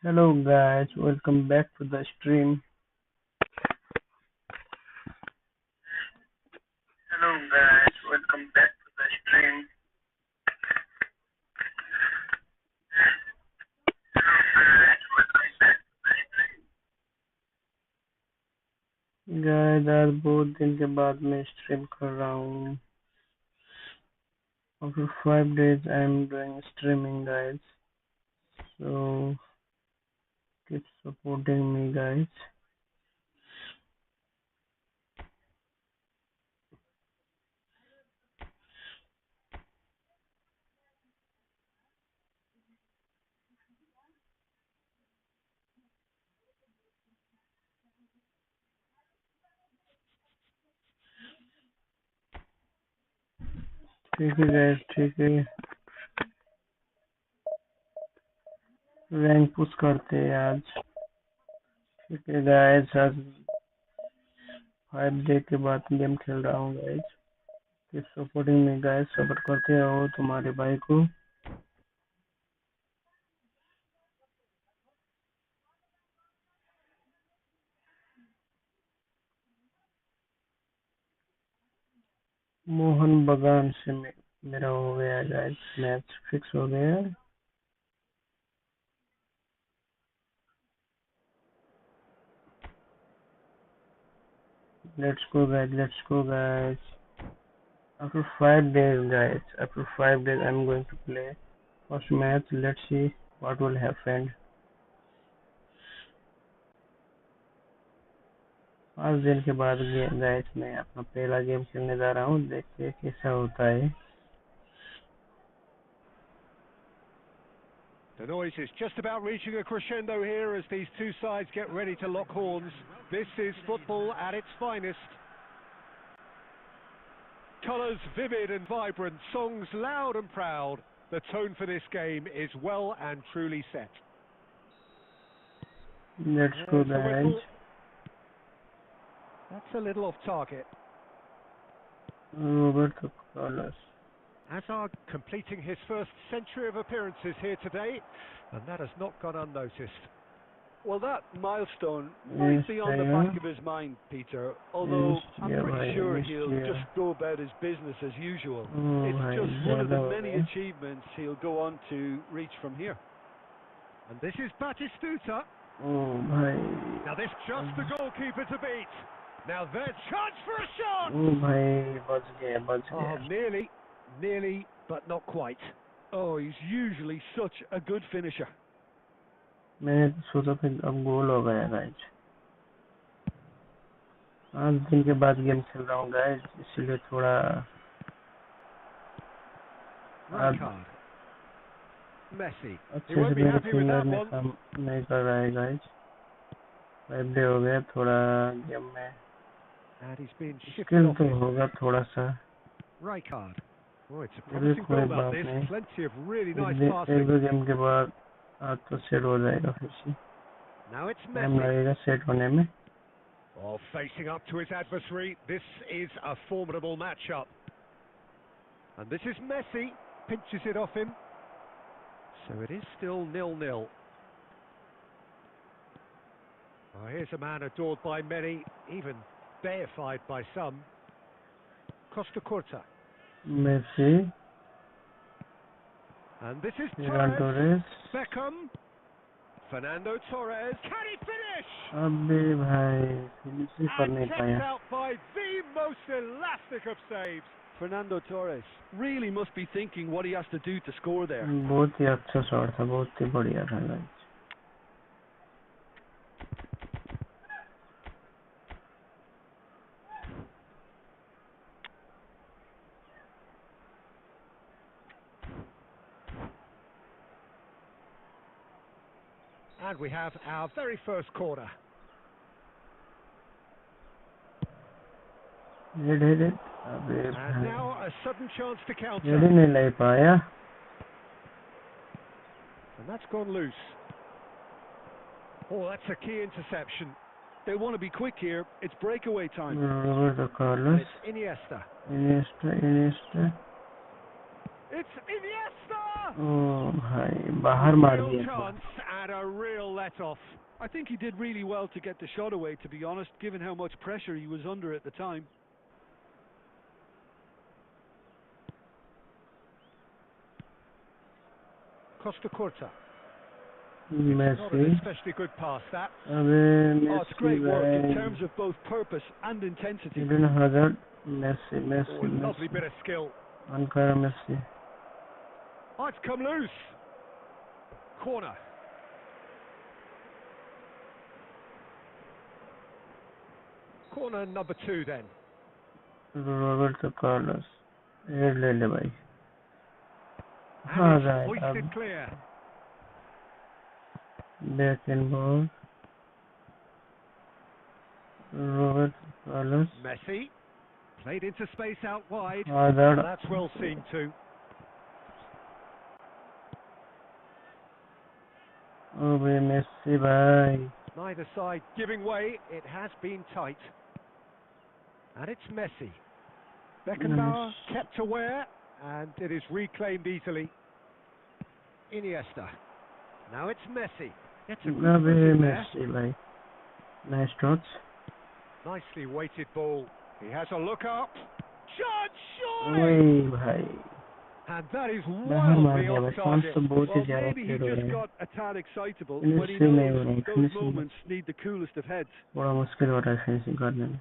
Hello guys, welcome back to the stream. Hello guys, welcome back to the stream. Guys, आज बहुत दिन के बाद मैं stream कर रहा हूँ. After 5 days, I am doing streaming, guys. So keep supporting me, guys. ठीक है guys, ठीक है. रैंक पुश करते हैं आज. ठीक है guys, आज 5 day के बाद गेम खेल रहा हूँ guys. Keep supporting me, guys. Support करते रहो तुम्हारे भाई को. मोहन बगान से मेरा हो गया गाइस, मैच फिक्स हो गया. Let's go guys, let's go guys. After 5 days guys, after 5 days I'm going to play first match. Let's see what will happen. 5 दिन के बाद गाइस मैं अपना पहला गेम खेलने जा रहा हूँ. देखते हैं कैसा होता है. The noise is just about reaching a crescendo here as these two sides get ready to lock horns. This is football at its finest. Colours vivid and vibrant, songs loud and proud. The tone for this game is well and truly set. Let's go guys. That's a little off target. Roberto Carlos. Hazard completing his first century of appearances here today, and that has not gone unnoticed. Well, that milestone might be on the back of his mind, Peter, although I'm pretty sure he'll just go about his business as usual. It's just one of the many achievements he'll go on to reach from here. And this is Batistuta. Now this just the goalkeeper to beat. Now there's chance for a shot! Oh, nearly, but not quite. Oh, he's usually such a good finisher. मैंने सोचा था अब गोल हो गया guys. 5 दिन के बाद game खेल रहा हूँ गाइस, इसलिए थोड़ा अच्छे से मेरे फिंगर में काम नहीं कर रहा है गाइस. 5 डे हो गया, थोड़ा गेम में मुश्किल तो होगा थोड़ा सा. कोई बात नहीं, एक दो गेम के बाद आज तो सेट हो जाएगा. फिर से टाइम लगेगा सेट होने में. Well, facing up to his adversary, this is a formidable matchup. And this is Messi, pinches it off him. So it is still 0-0. Oh, here's a man adored by many, even deified by some. Costa Curta. Messi. And this is Torres. Beckham. Fernando Torres. Can he finish? अबे भाई finish ही कर नहीं पाया. And out by the most elastic of saves. Fernando Torres really must be thinking what he has to do to score there. बहुत ही अच्छा shot था, बहुत ही बढ़िया था guys. And we have our very first corner. Hit. And now a sudden chance to counter. नहीं ले पाया. And that's gone loose. Oh, that's a key interception. They want to be quick here. It's breakaway time. Roberto Carlos. It's Iniesta. It's Iniesta! Oh भाई बाहर मार दिया. Chance, had a real let-off. I think he did really well to get the shot away, to be honest, given how much pressure he was under at the time. Costa Curta. Messi. Not an especially good pass, that. Messi It's great work in terms of both purpose and intensity. Eden Hazard. Messi. Oh, a lovely bit of skill. Ankara Messi. Oh, it's come loose. Corner. Corner number 2 then. Roberto Carlos. ले ले भाई. And it's hoisted clear. Back and ball. Roberto Carlos. Messi. Played into space out wide. Hazard. That's well seen too. Oh, Messi भाई. Neither side giving way. It has been tight. And it's Messi. Beckenbauer kept aware, and it is reclaimed easily. Iniesta. Now it's Messi. Gets a good foot in there. Messi भाई. Nice touch. Nicely weighted ball. He has a look up. Shot, surely! भाई. And that is well beyond target. Well, maybe he just got a tad excitable, but he knows those moments need the coolest of heads. बड़ा मुश्किल हो रहा है finishing करने में.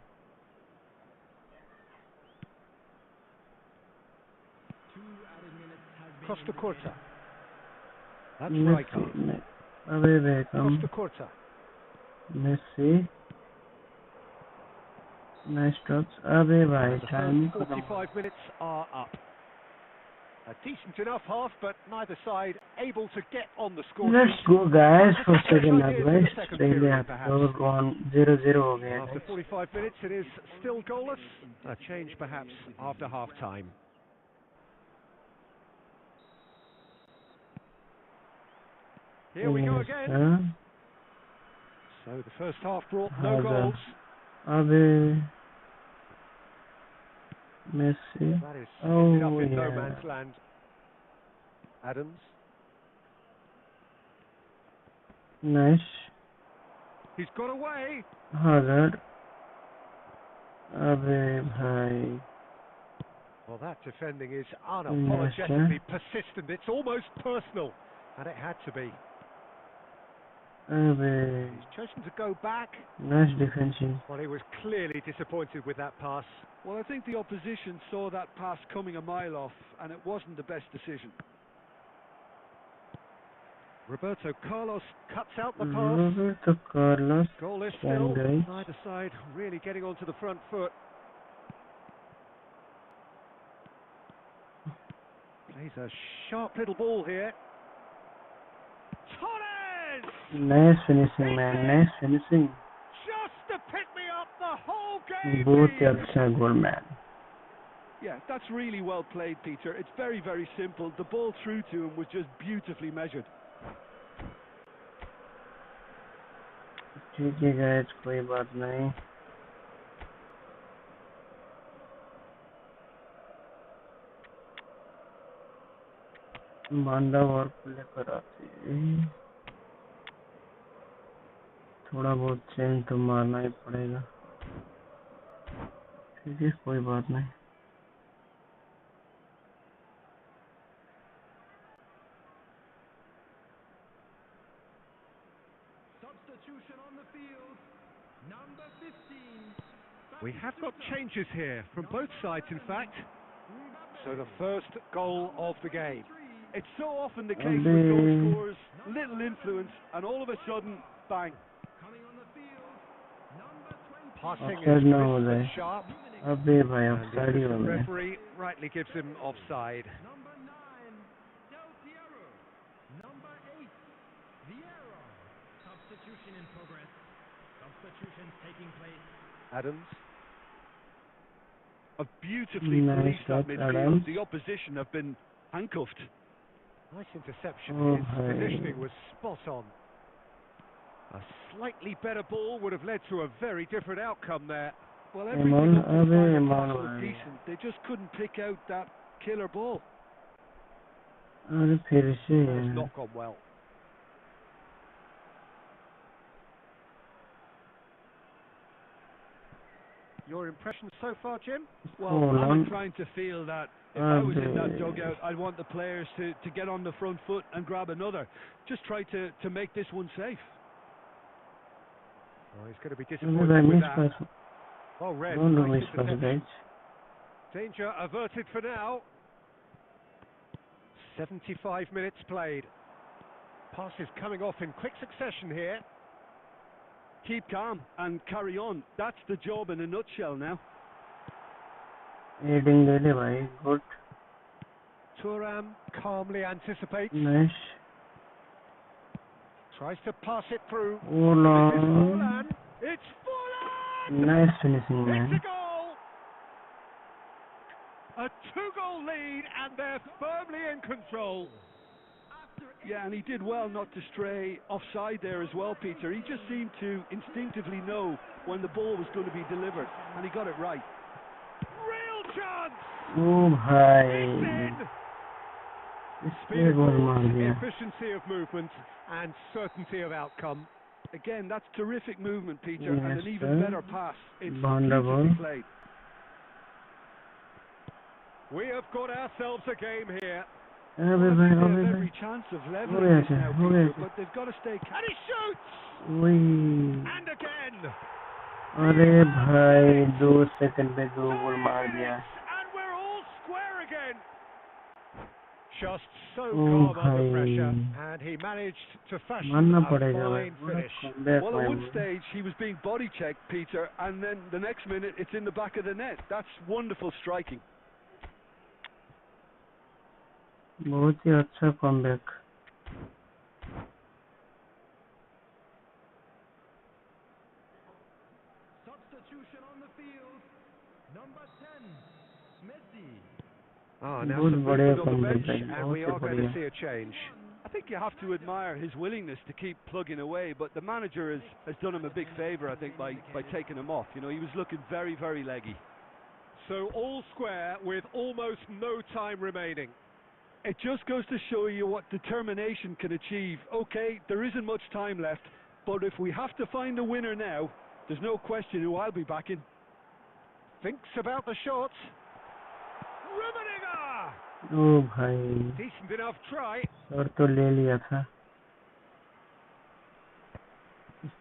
Costa Curta. That's right on. Costa Curta. Messi. Nice touch. भाई time. 45 minutes are up. A decent enough half, but neither side able to get on the score. Let's go, guys, for second half. Pehले half gone 0-0 हो गया. After 45 minutes, it is still goalless. A change perhaps after half time. Here we go again. So the first half brought no goals. Messi. That is ended up in no man's land. Adams. Nice. He's got away. Hazard. Bhai. Well, that defending is unapologetically persistent. It's almost personal, and it had to be. He's chosen to go back. Nice defension. Well, he was clearly disappointed with that pass. Well, I think the opposition saw that pass coming a mile off, and it wasn't the best decision. Roberto Carlos cuts out the pass. Roberto Carlos. Goalless still. Neither side really getting onto the front foot. Plays a sharp little ball here. Torres! Nice finishing, man. Nice finishing. Just to pick me up the whole game. बहुत ही अच्छा goal, man. Yeah, that's really well played, Peter. It's very, very simple. The ball through to him was just beautifully measured. ठीक है guys, कोई बात नहीं. मांडा और play कराते हैं. थोड़ा बहुत चेंज तो मारना ही पड़ेगा. ठीक है, कोई बात नहीं. We have got changes here from both sides, in fact. So the first goal of the game. It's so often the case with goal scorers, little influence, and all of a sudden, bang. Passing is sharp. And the referee rightly gives him offside. Substitution in progress. Substitutions taking place. Adams. A beautifully policed that midfield. The opposition have been handcuffed. Nice interception. His positioning was spot on. A slightly better ball would have led to a very different outcome there. Well, everything up to the final was decent. They just couldn't pick out that killer ball. It's not gone well. Your impressions so far, Jim? Well, I'm inclined to feel that if I was in that dugout, I'd want the players to get on the front foot and grab another. Just try to make this one safe. Oh, he's going to be disappointed with that. Oh, red. Nice guys. interception. Danger averted for now. 75 minutes played. Passes coming off in quick succession here. Keep calm and carry on. That's the job in a nutshell now. Good. Thuram calmly anticipates. Nice. Tries to pass it through. Fulan. It's Fulan! Nice finishing, man. It's a goal! A 2-goal lead, and they're firmly in control. Yeah, and he did well not to stray offside there as well, Peter. He just seemed to instinctively know when the ball was going to be delivered, and he got it right. Real chance! Oh, hi. Speed of ball, efficiency of movement, and certainty of outcome. Again, that's terrific movement, Peter, and an even better pass. It's wonderful. beautifully played. We have got ourselves a game here. They have every chance of leveling this now, Peter, but they've got to stay. And he shoots! And again! अरे भाई 2 second में 2 गोल मार दिया. And we're all square again. Just so calm under pressure, and he managed to fashion a fine finish. Well, at one stage he was being body checked, Peter, and then the next minute it's in the back of the net. That's wonderful striking. बहुत ही अच्छा comeback. Substitution on the field. Number 10, Messi. Now some movement on the bench, and we are going to see a change. I think you have to admire his willingness to keep plugging away, but the manager has done him a big favour, I think, by taking him off. You know, he was looking very, very leggy. So all square with almost no time remaining. It just goes to show you what determination can achieve. Okay, there isn't much time left, but if we have to find a winner now, there's no question who I'll be backing. Thinks about the shot. Oh भाई. Decent enough try. और तो ले लिया था.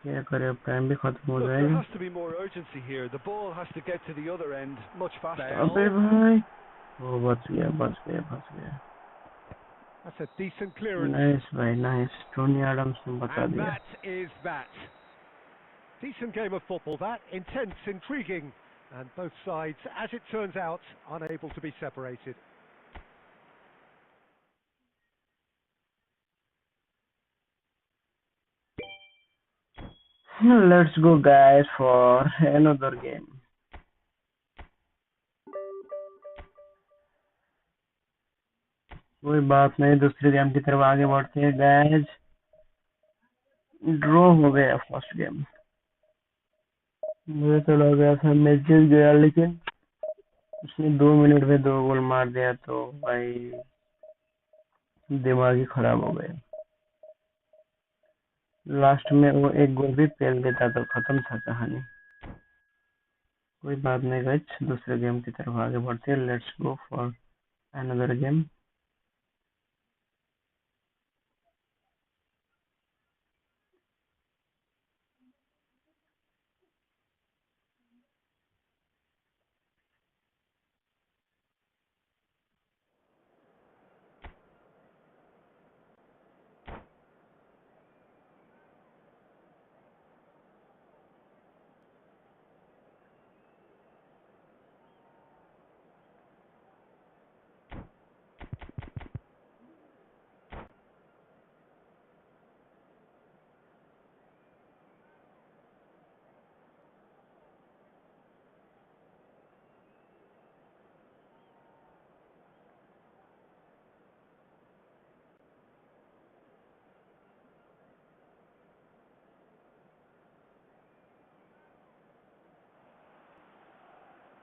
क्या करे, time भी खत्म हो जाएगा. There has to be more urgency here. The ball has to get to the other end much faster. अबे भाई. वो बच गया. That's a decent clearance. Nice, भाई, nice. Tony Adams ने बचा and दिया. that is that. Decent game of football, that. Intense, intriguing, and both sides, as it turns out, unable to be separated. Let's go, guys, for another game. कोई बात नहीं, दूसरे game की तरफ आगे बढ़ते हैं गाइस. ड्रॉ हो गया फर्स्ट गेम. मुझे तो लग गया था मैच जीत गया, लेकिन उसने 2 मिनट में 2 गोल मार दिया, तो भाई दिमाग ही खराब हो गया. लास्ट में वो 1 गोल भी पेल देता तो खत्म था कहानी. कोई बात नहीं गाइस, दूसरे गेम की तरफ आगे बढ़ते हैं. Let's go for another game.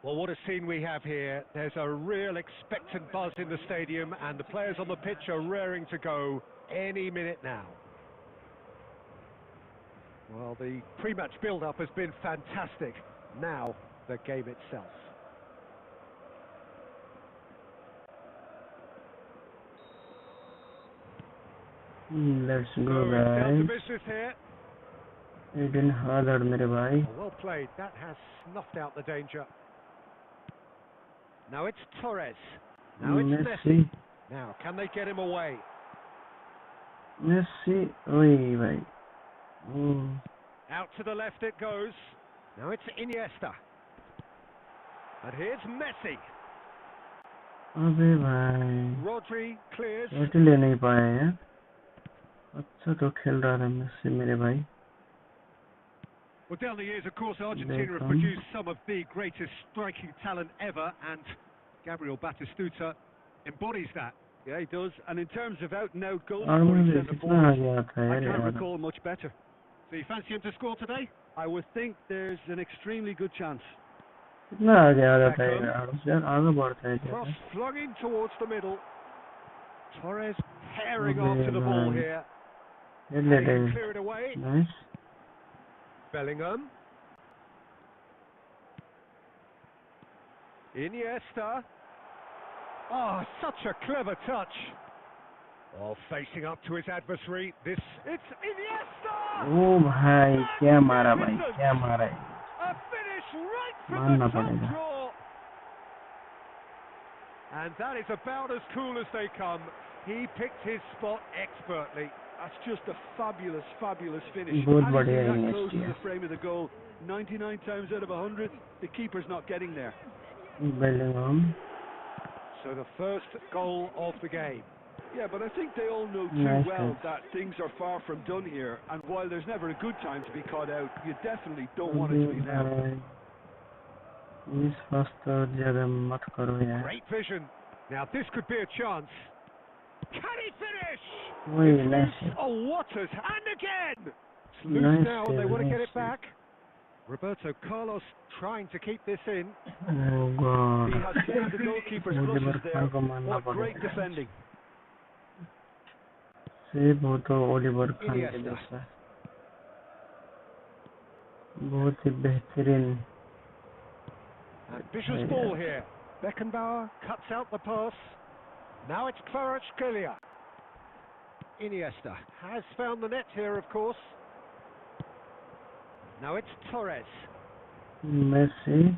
Well, what a scene we have here. There's a real expectant buzz in the stadium, and the players on the pitch are raring to go any minute now. Well, the pre-match build-up has been fantastic. Now, the game itself. Let's So go, it's down to guys. business here. Eden Hazard, मेरे भाई. Well played. That has snuffed out the danger. Now it's Torres. Now it's Messi. Now, can they get him away? Messi. Oi, भाई. Out to the left it goes. Now it's Iniesta. And here's Messi. अबे भाई. Rodri clears. कैसे ले नहीं पाए हैं? अच्छा तो खेल रहा था मेसी मेरे भाई. Well, down the years, of course, Argentina have produced some of the greatest striking talent ever, and Gabriel Batistuta embodies that. Yeah, he does. And in terms of out-and-out goal scoring centre forwards, I can't recall much better. So you fancy him to score today? I would think there's an extremely good chance. कितना आगे आ जाता है यार आगे बढ़ता है Cross flung in towards the middle. Torres herring after the ball here. And he can clear it away. Nice. Bellingham. Iniesta. Oh, such a clever touch. Oh, facing up to his adversary. It's Iniesta! Oh भाई क्या मारा भाई क्या मारा है. A finish right from the top draw. And that is about as cool as they come. He picked his spot expertly. That's just a fabulous, fabulous finish. बहुत बढ़िया Anything है that close to the frame of the goal, 99 times out of 100, the keeper's not getting there. Bellingham. So the first goal of the game. Yeah, but I think they all know too well that things are far from done here, and while there's never a good time to be caught out, you definitely don't want it to be now. Great vision. Now this could be a chance. Can he finish? Oh, what has... And again! It's loose now and they want to get it back. Roberto Carlos trying to keep this in. Oh God. He has saved the goalkeeper's blushes there. What great defending. Iniesta. Ambitious ball here. Beckenbauer cuts out the pass. Now it's Kvaratskhelia. Iniesta has found the net here, of course. Now it's Torres. Messi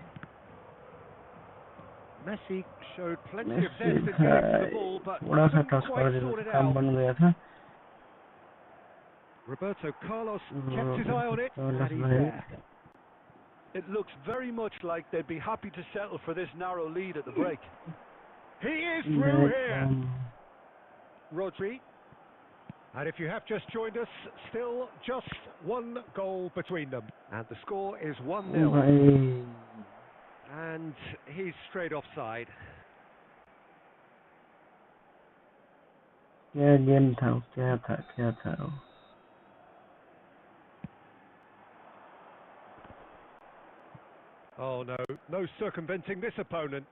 showed plenty of zest in getting to the ball, but couldn't quite sort it out. Roberto Carlos kept his eye on it, and he's there. It looks very much like they'd be happy to settle for this narrow lead at the break. He is through here. Rodri. And if you have just joined us, still just one goal between them. And the score is 1-0. And he's straight offside. Oh no, no circumventing this opponent.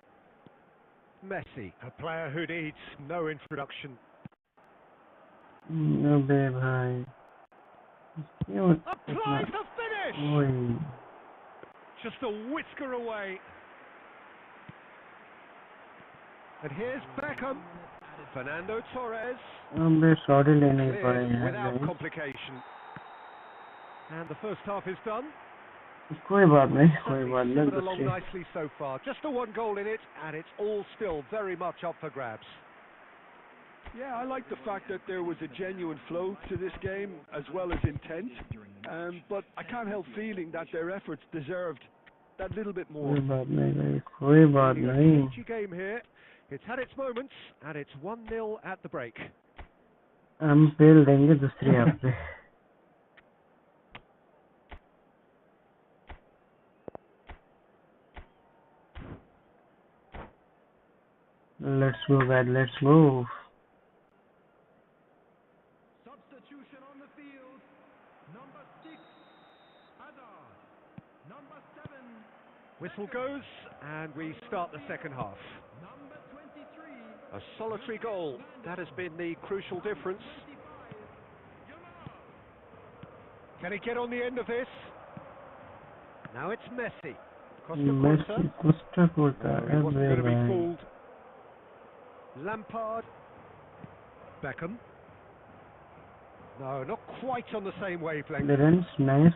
Messi, a player who needs no introduction. भाई Applies the finish! Just a whisker away. And here's Beckham. Fernando Torres. Without complication. And the first half is done. कोई बात नहीं Moving along nicely so far. Just the one goal in it, and it's all still very much up for grabs. Yeah, I like the fact that there was a genuine flow to this game as well as intent, but I can't help feeling that their efforts deserved that little bit more. कोई बात नहीं. Game here. It's had its moments, and it's 1-0 at the break. हम fail देंगे दूसरी half पे. Let's go, guys. Let's move. Substitution on the field. Number 6, Hazard. Number 7. Whistle goes, and we start the second half. Number 23. A solitary goal. That has been the crucial difference. Can he get on the end of this? Now it's Messi. Messi, Costa Curta, He wasn't going to be fooled. Lampard. Beckham. No, not quite on the same wavelength. Clearance, nice.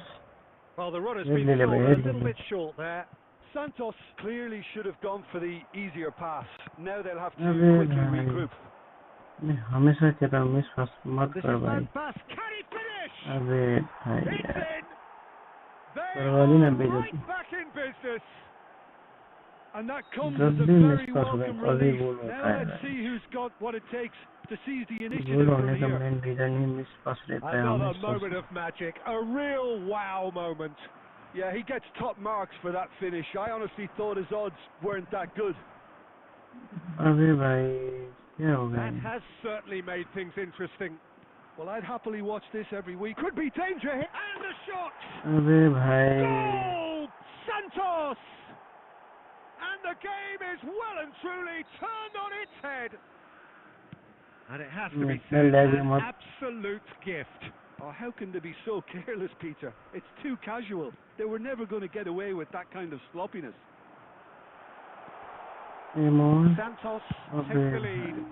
Well, the runner's been falling a little bit short there. Santos clearly should have gone for the easier pass. Now they'll have to quickly regroup. मैं हमेशा कहता हूँ miss पास मत कर भाई. अबे भाई यार. करवाली ना बेइज्जती. And that comes as a very welcome relief. Now let's see who's got what it takes to seize the initiative from here. Another moment of magic, a real wow moment. Yeah, he gets top marks for that finish. I honestly thought his odds weren't that good. That has certainly made things interesting. Well, I'd happily watch this every week. Could be danger here. And the shot! Goal! Santos! And the game is well and truly turned on its head. And it has to be said, an absolute gift. Oh, how can they be so careless, Peter? It's too casual. They were never going to get away with that kind of sloppiness. Santos take the lead.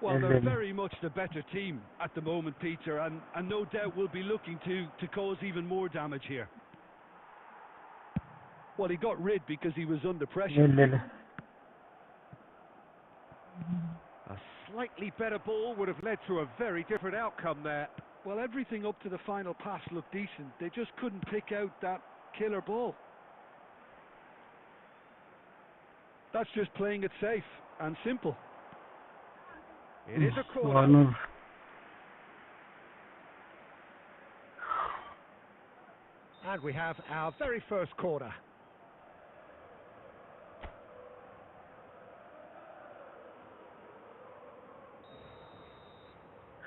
Well, they're very much the better team at the moment, Peter, and no doubt will be looking to cause even more damage here. Well, he got rid because he was under pressure. A slightly better ball would have led to a very different outcome there. Well, everything up to the final pass looked decent. They just couldn't pick out that killer ball. That's just playing it safe and simple. It is a corner. And we have our very first corner.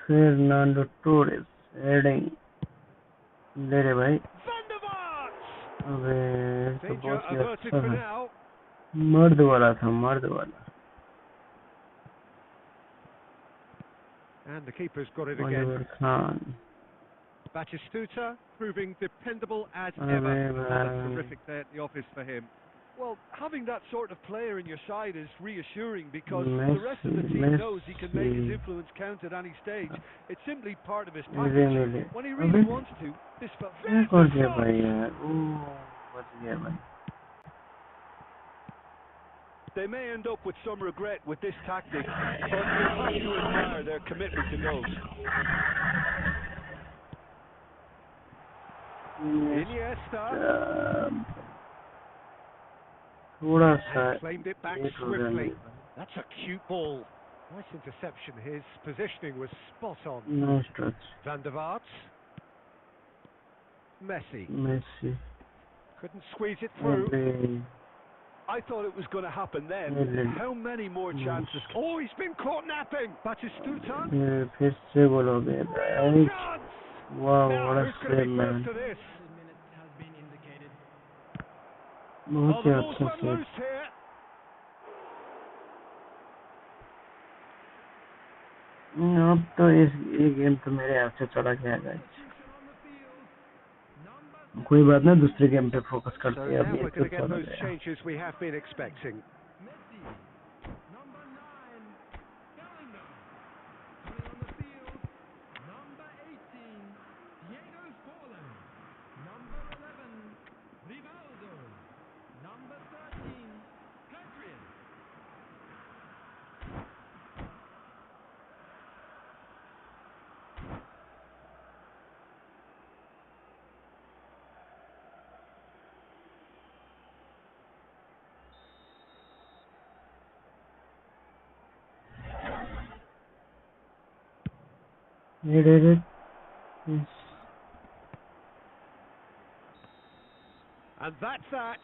Fernando Torres heading. ले रे भाई. अबे तो बहुत ही अच्छा था. मर्द वाला था, मर्द वाला. And the keeper's got it again. Batistuta proving dependable as ever. What a terrific day at the office for him. Well, having that sort of player in your side is reassuring because the rest of the team knows he can make his influence count at any stage. It's simply part of his package. When he really wants to, this felt They may end up with some regret with this tactic, but you'll have to admire their commitment to goals. Iniesta. Claimed it back swiftly. That's a cute ball. Nice interception. His positioning was spot on. Nice touch. Van der Vaart. Messi. Couldn't squeeze it through. I thought it was going to happen then. How many more chances? Oh, he's been caught napping. Batistuta. Wow, what a save, man. बहुत ही अच्छा save. अब तो ये game तो मेरे हाथ से चला गया गाइस. कोई बात नहीं, दूसरे गेम पे फोकस करते हैं. अब ये तो चला गया. You did it. Yes. And that's that.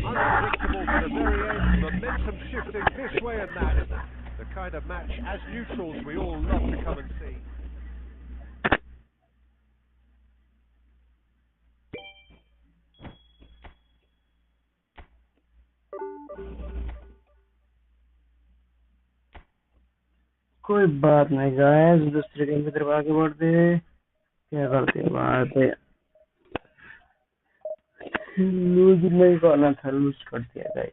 Unpredictable to the very end. Momentum shifting this way and that. The kind of match, as neutrals, we all love to come and see. कोई बात नहीं guys, दूसरे game की तरफ आगे बढ़ते हैं. क्या करते हैं बात है. लूज नहीं करना था, लूज कर दिया guys.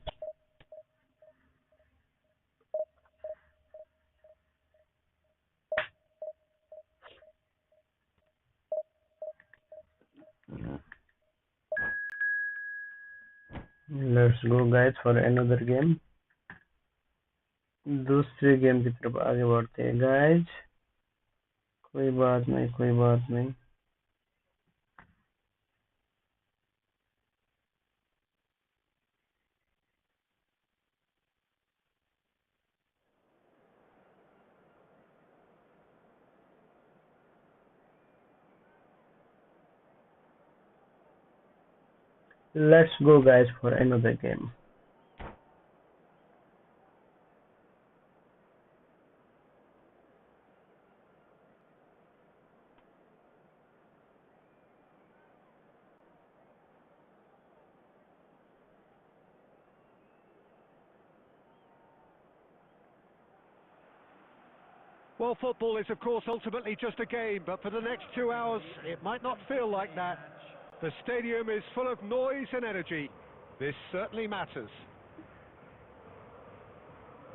Let's go guys for another game. दूसरे गेम की तरफ आगे बढ़ते हैं गाइस। कोई बात नहीं, कोई बात नहीं। Let's go guys for another game. Well, football is, of course, ultimately just a game, but for the next 2 hours, it might not feel like that. The stadium is full of noise and energy. This certainly matters.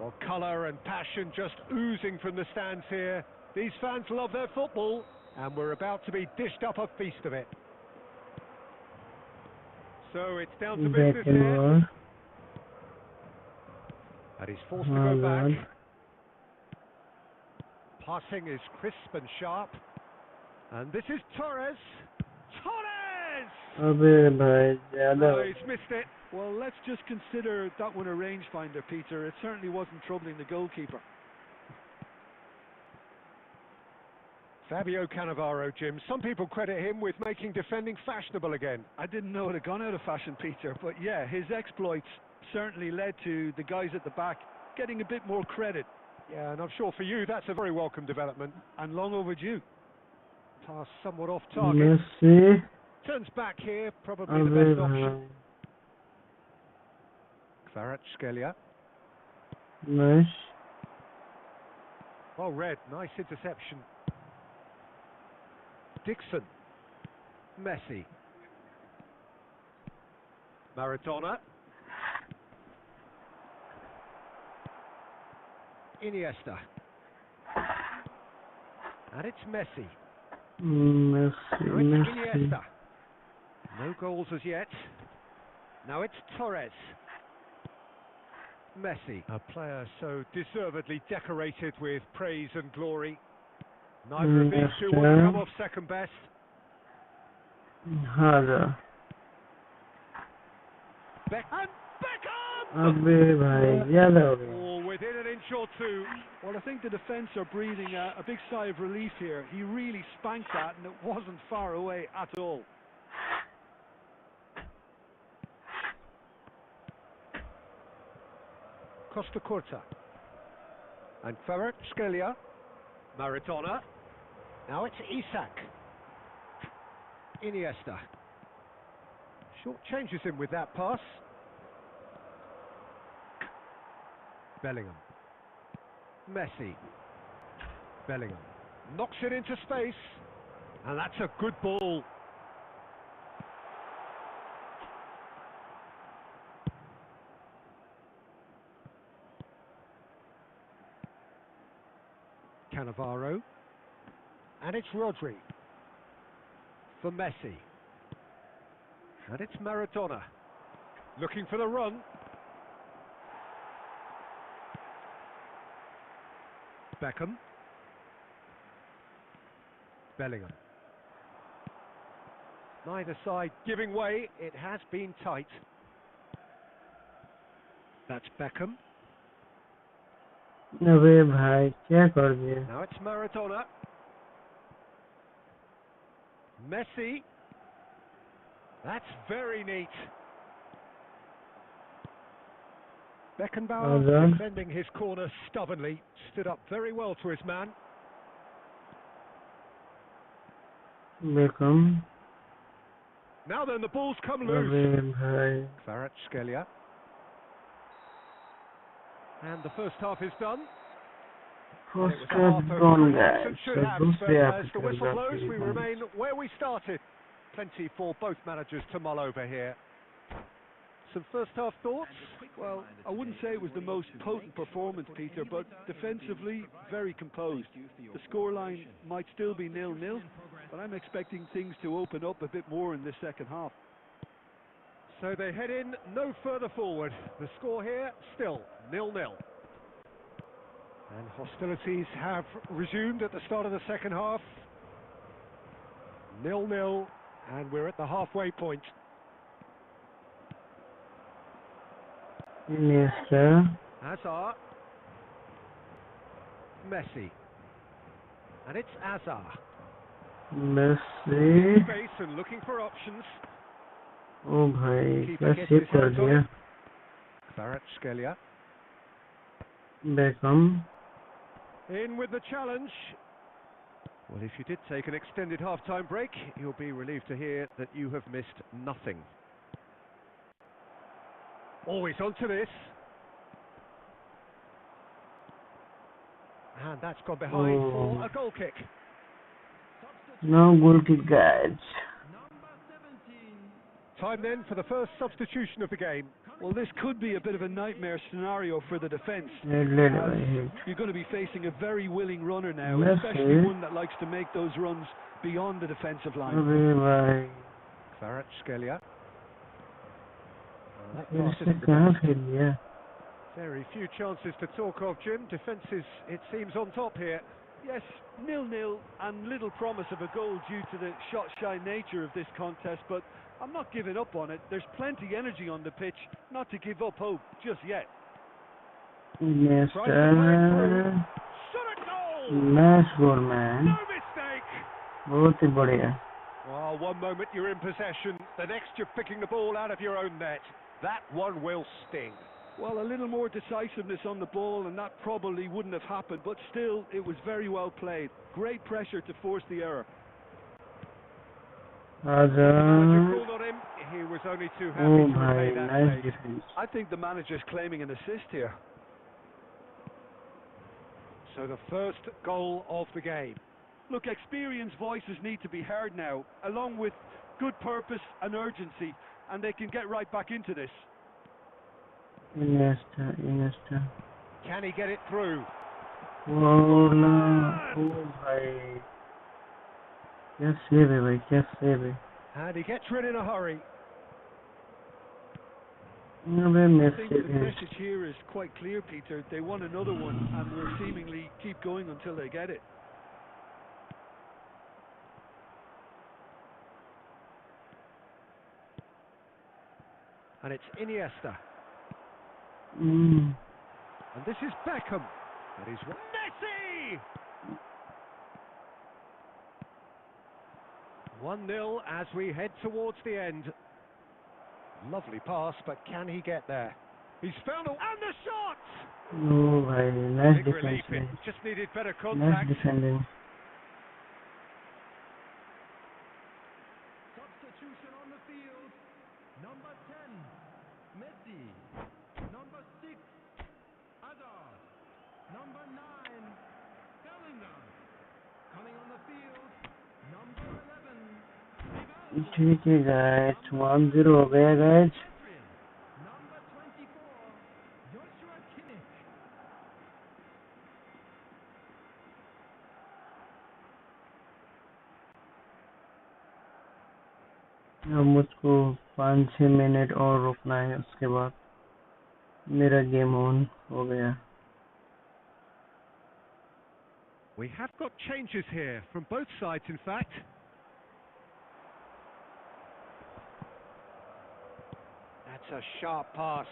Well, colour and passion just oozing from the stands here. These fans love their football, and we're about to be dished up a feast of it. So it's down to business here. And he's forced to go back. Passing is crisp and sharp. And this is Torres. Torres! Oh, he's missed it. Well, let's just consider that one a rangefinder, Peter. It certainly wasn't troubling the goalkeeper. Fabio Cannavaro, Jim. Some people credit him with making defending fashionable again. I didn't know it had gone out of fashion, Peter, but yeah, his exploits certainly led to the guys at the back getting a bit more credit. Yeah, and I'm sure for you that's a very welcome development. And long overdue. Pass somewhat off target. Messi. Turns back here, probably the best option. Kvaratskhelia. Nice. Well read, nice interception. Dixon. Messi. Maradona. Iniesta. And it's Messi. Messi. Now it's Iniesta. No goals as yet. Now it's Torres. Messi, a player so deservedly decorated with praise and glory. Neither of these two will come off second best. Hazard. Beckham! Oh, within an inch or two. Well, I think the defence are breathing a big sigh of relief here. He really spanked that, and it wasn't far away at all. Costa Curta. And Kvaratskhelia. Maradona. Now it's Isak. Iniesta. Short changes him with that pass. Bellingham. Messi. Bellingham. Knocks it into space. And that's a good ball. Cannavaro. And it's Rodri. For Messi. And it's Maradona. Looking for the run. Beckham. Bellingham. Neither side giving way. It has been tight. That's Beckham. Now it's Maradona. Messi. That's very neat. Beckenbauer defending his corner stubbornly, stood up very well to his man. Beckham. Now then, the ball's come loose. Kvaratskhelia. And the first half is done. First half gone, guys. As the whistle blows, we remain where we started. Plenty for both managers to mull over here. some first half thoughts? Well, I wouldn't say it was the most potent performance, Peter, but defensively, very composed. The scoreline might still be 0-0, but I'm expecting things to open up a bit more in this second half. So they head in no further forward. The score here, still 0-0. And hostilities have resumed at the start of the second half. 0-0, and we're at the halfway point. Iniesta. Hazard. Messi. And it's Hazard. Messi. Space and looking for options. Oh भाई क्या save कर दिया. Kvaratskhelia. Beckham. In with the challenge. Well, if you did take an extended half-time break, you'll be relieved to hear that you have missed nothing. Always onto this. And that's gone behind for a goal kick. No goal kick, guys. Time then for the first substitution of the game. Well, this could be a bit of a nightmare scenario for the defence. You're going to be facing a very willing runner now, especially one that likes to make those runs beyond the defensive line. Kvaratskhelia. Very few chances to talk of, Jim. Defences, it seems, on top here. Yes, 0-0 and little promise of a goal due to the shot-shy nature of this contest, but I'm not giving up on it. There's plenty energy on the pitch, not to give up hope just yet. Nice goal, man. No mistake. बहुत ही बढ़िया. Well, one moment you're in possession, the next you're picking the ball out of your own net. That one will sting. Well, a little more decisiveness on the ball and that probably wouldn't have happened, but still, it was very well played. Great pressure to force the error. Called on him. He was only too happy to pay that nice defense. I think the manager's claiming an assist here. So the first goal of the game. Look, experienced voices need to be heard now, along with good purpose and urgency, and they can get right back into this. Iniesta. Can he get it through? Oh no! Oh भाई. क्या save है भाई, क्या save है. And he gets rid in a hurry. I think the message here is quite clear, Peter. They want another one and will seemingly keep going until they get it. And it's Iniesta. Mm. And this is Beckham. That is Messi! 1-0 as we head towards the end. Lovely pass, but can he get there? He's found and the shot! No, bhai, nice Big relief. defense. It just needed better contact. Nice defending. Substitution on the field. Number 10, Messi. Number 6, Hazard. Number 9, Bellingham. Coming on the field, number 11, ठीक है guys, 1-0 हो गया guys. number 24, Joshua Kimmich. अब मुझको 5-6 minute और रुकना है, उसके बाद मेरा गेम ऑन हो गया. We have got changes here from both sides, in fact. That's a sharp pass.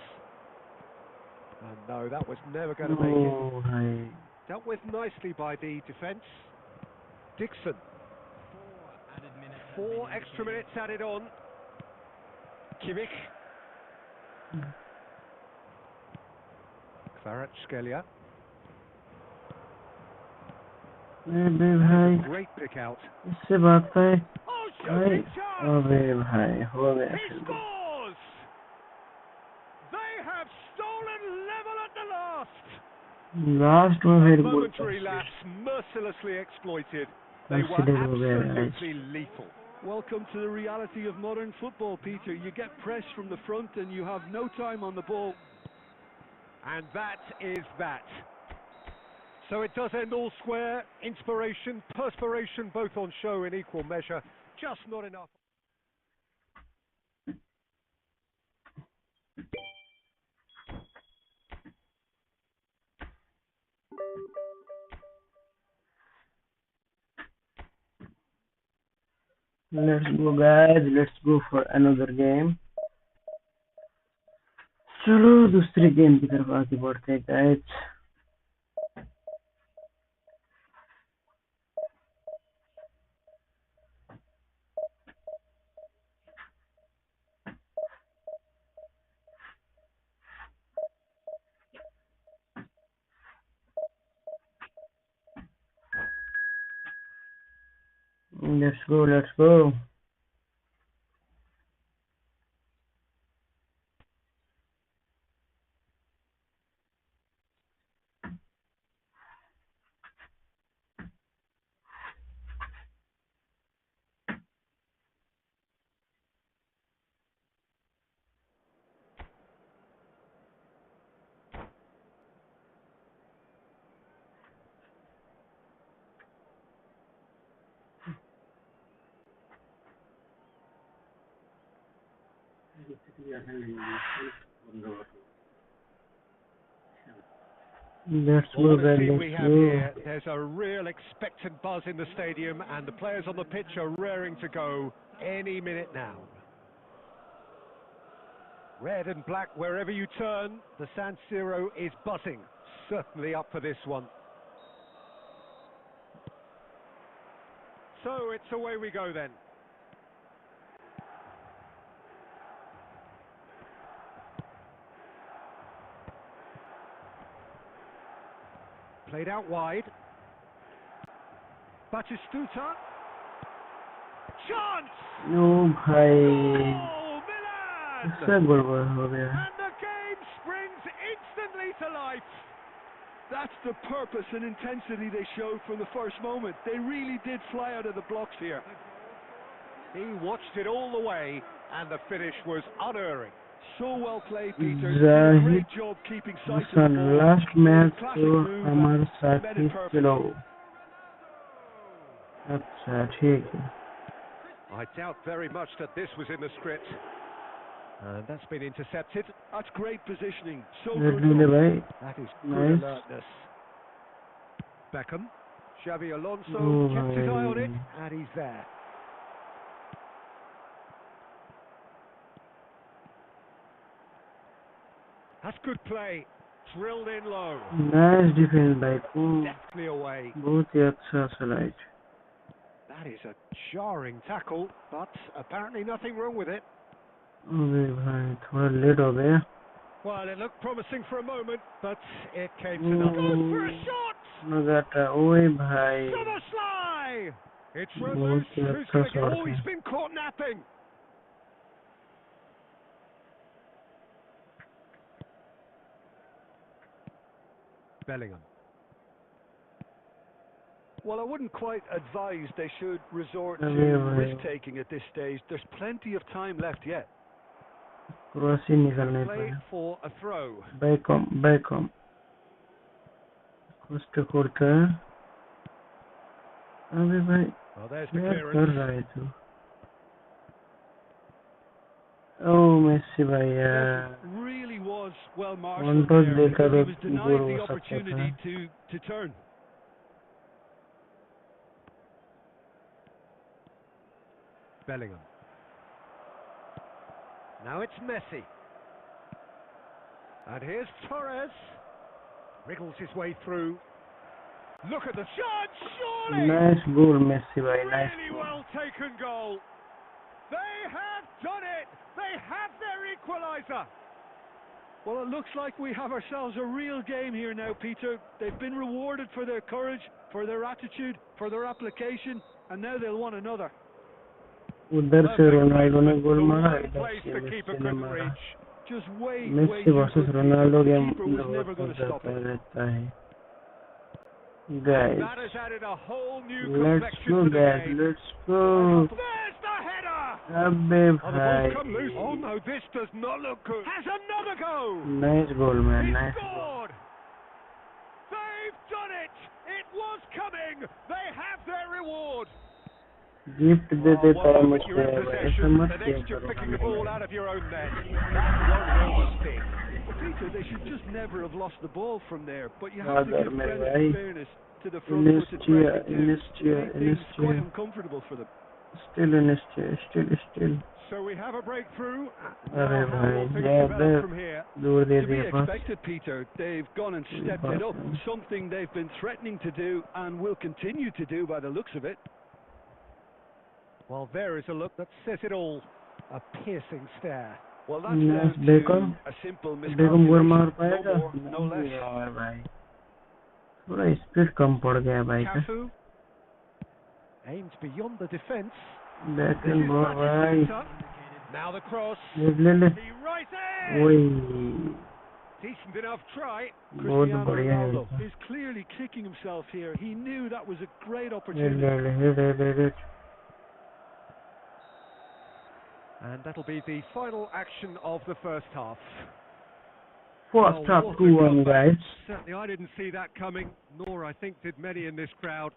And no, that was never going to make it. Oh, bhai. Dealt with nicely by the defence. Dixon. 4 extra minutes added on. Kimmich. Kvaratskhelia. भाई Great pick out. इससे भागता है Oh, भाई. shooting chance! अबे भाई हो गया. He scores! They have stolen level at the last. Last में फिर Momentary lapse mercilessly exploited. They were absolutely lethal. Welcome to the reality of modern football, Peter. You get pressed from the front and you have no time on the ball. And that is that. So it does end all square. Inspiration, perspiration, both on show in equal measure. Just not enough. Let's go guys, let's go for another game. चलो दूसरी game की तरफ आगे बढ़ते हैं guys. Let's go, let's go. Let's go, guys. We have here, there's a real expectant buzz in the stadium, and the players on the pitch are raring to go any minute now. Red and black wherever you turn, the San Siro is buzzing. Certainly up for this one. So it's away we go then. Played out wide. Batistuta. Chance! No, bhai. Oh, Milan! इससे गड़बड़ हो गया. And the game springs instantly to life. That's the purpose and intensity they showed from the first moment. They really did fly out of the blocks here. He watched it all the way, and the finish was unerring. So well played, Peter. You did a great job keeping sight of the ball. Last match तो हमारे साथ ही चलो. अच्छा ठीक है. I doubt very much that this was in the script. And that's been intercepted. That's great positioning. So Good. That is good Nice. alertness. Beckham. Xavi Alonso Oh, kept his eye on bhai. it, and he's there. That's good play. Drilled in low. Nice defense by Ku. Deftly away. बहुत ही अच्छा slide. That is a jarring tackle, but apparently nothing wrong with it. अबे भाई थोड़ा late हो गया. Well, it looked promising for a moment, but it came to nothing. Goes for a shot! लगाता ओए भाई. To the sly! It's बहुत Ramos ही who's अच्छा going to get... shot Oh, है. he's been caught napping. Bellingham. Well, I wouldn't quite advise they should resort to अबे risk-taking at this stage. There's plenty of time left yet. Cross ही निकलने Played पाया. for a throw. Beckham. कुछ करता है. अबे भाई Well, there's the क्या कर clearance. रहा है तू? Oh, Messi भाई यार. Really was well One marshaled touch there देता because he तो was denied गोल the हो सकता था. opportunity to turn. Bellingham. Now it's Messi. And here's Torres. Wriggles his way through. Look at the shot, surely! Nice goal, Messi भाई. Nice Really goal. well taken goal. They have done it! They have their equaliser! Well, it looks like we have ourselves a real game here now, Peter. They've been rewarded for their courage, for their attitude, for their application, and now they'll want another. उधर से Ronaldo ने गोल मारा, One इधर place से the keeper Messi ने couldn't मारा. reach. Just way Messi too versus good. Ronaldo The game keeper was never going to stop होता it. रहता है. Guys, That has added a whole new let's complexion go to the guys, game. let's go. There's the अबे Oh, the ball's भाई come loose. Oh no, this does not look good. Has another go. Nice goal man He nice scored. They've done it. It was coming. They have their reward. Gift they Oh, देता one है moment you're मुझसे in ऐसा possession, मत the किया next you're करो picking the हमें ball out of your own net. That one will sting. Well, Peter, they should just never have lost the ball from there. But you have to Father, give my credit guy. and fairness to the front-footed pressing too. It made things quite uncomfortable for them. still still So we have a breakthrough. अरे Now, how भाई will things ये develop from here? दूर दे To be दिया पास expected, Peter. They've gone and stepped it up, something they've been threatening to do and will continue to do by the looks of it. Well, there is a look that says it all. A piercing stare. Well, that's Nice, down Beckham. to a simple बेगम गोल मार miscalculation, पाएगा no more, no less. यार भाई थोड़ा speed कम पड़ गया भाई का Cafu aims beyond the defence. Back This and is ball much भाई better. Now the cross. ले He rises. वही Decent enough try. बहुत Cristiano बढ़िया है Ronaldo is clearly kicking himself here. He knew that was a great ले opportunity. ले And that'll be the final action of the first half. first half what a 2-1 comeback. guys Certainly I didn't see that coming, nor I think did many in this crowd.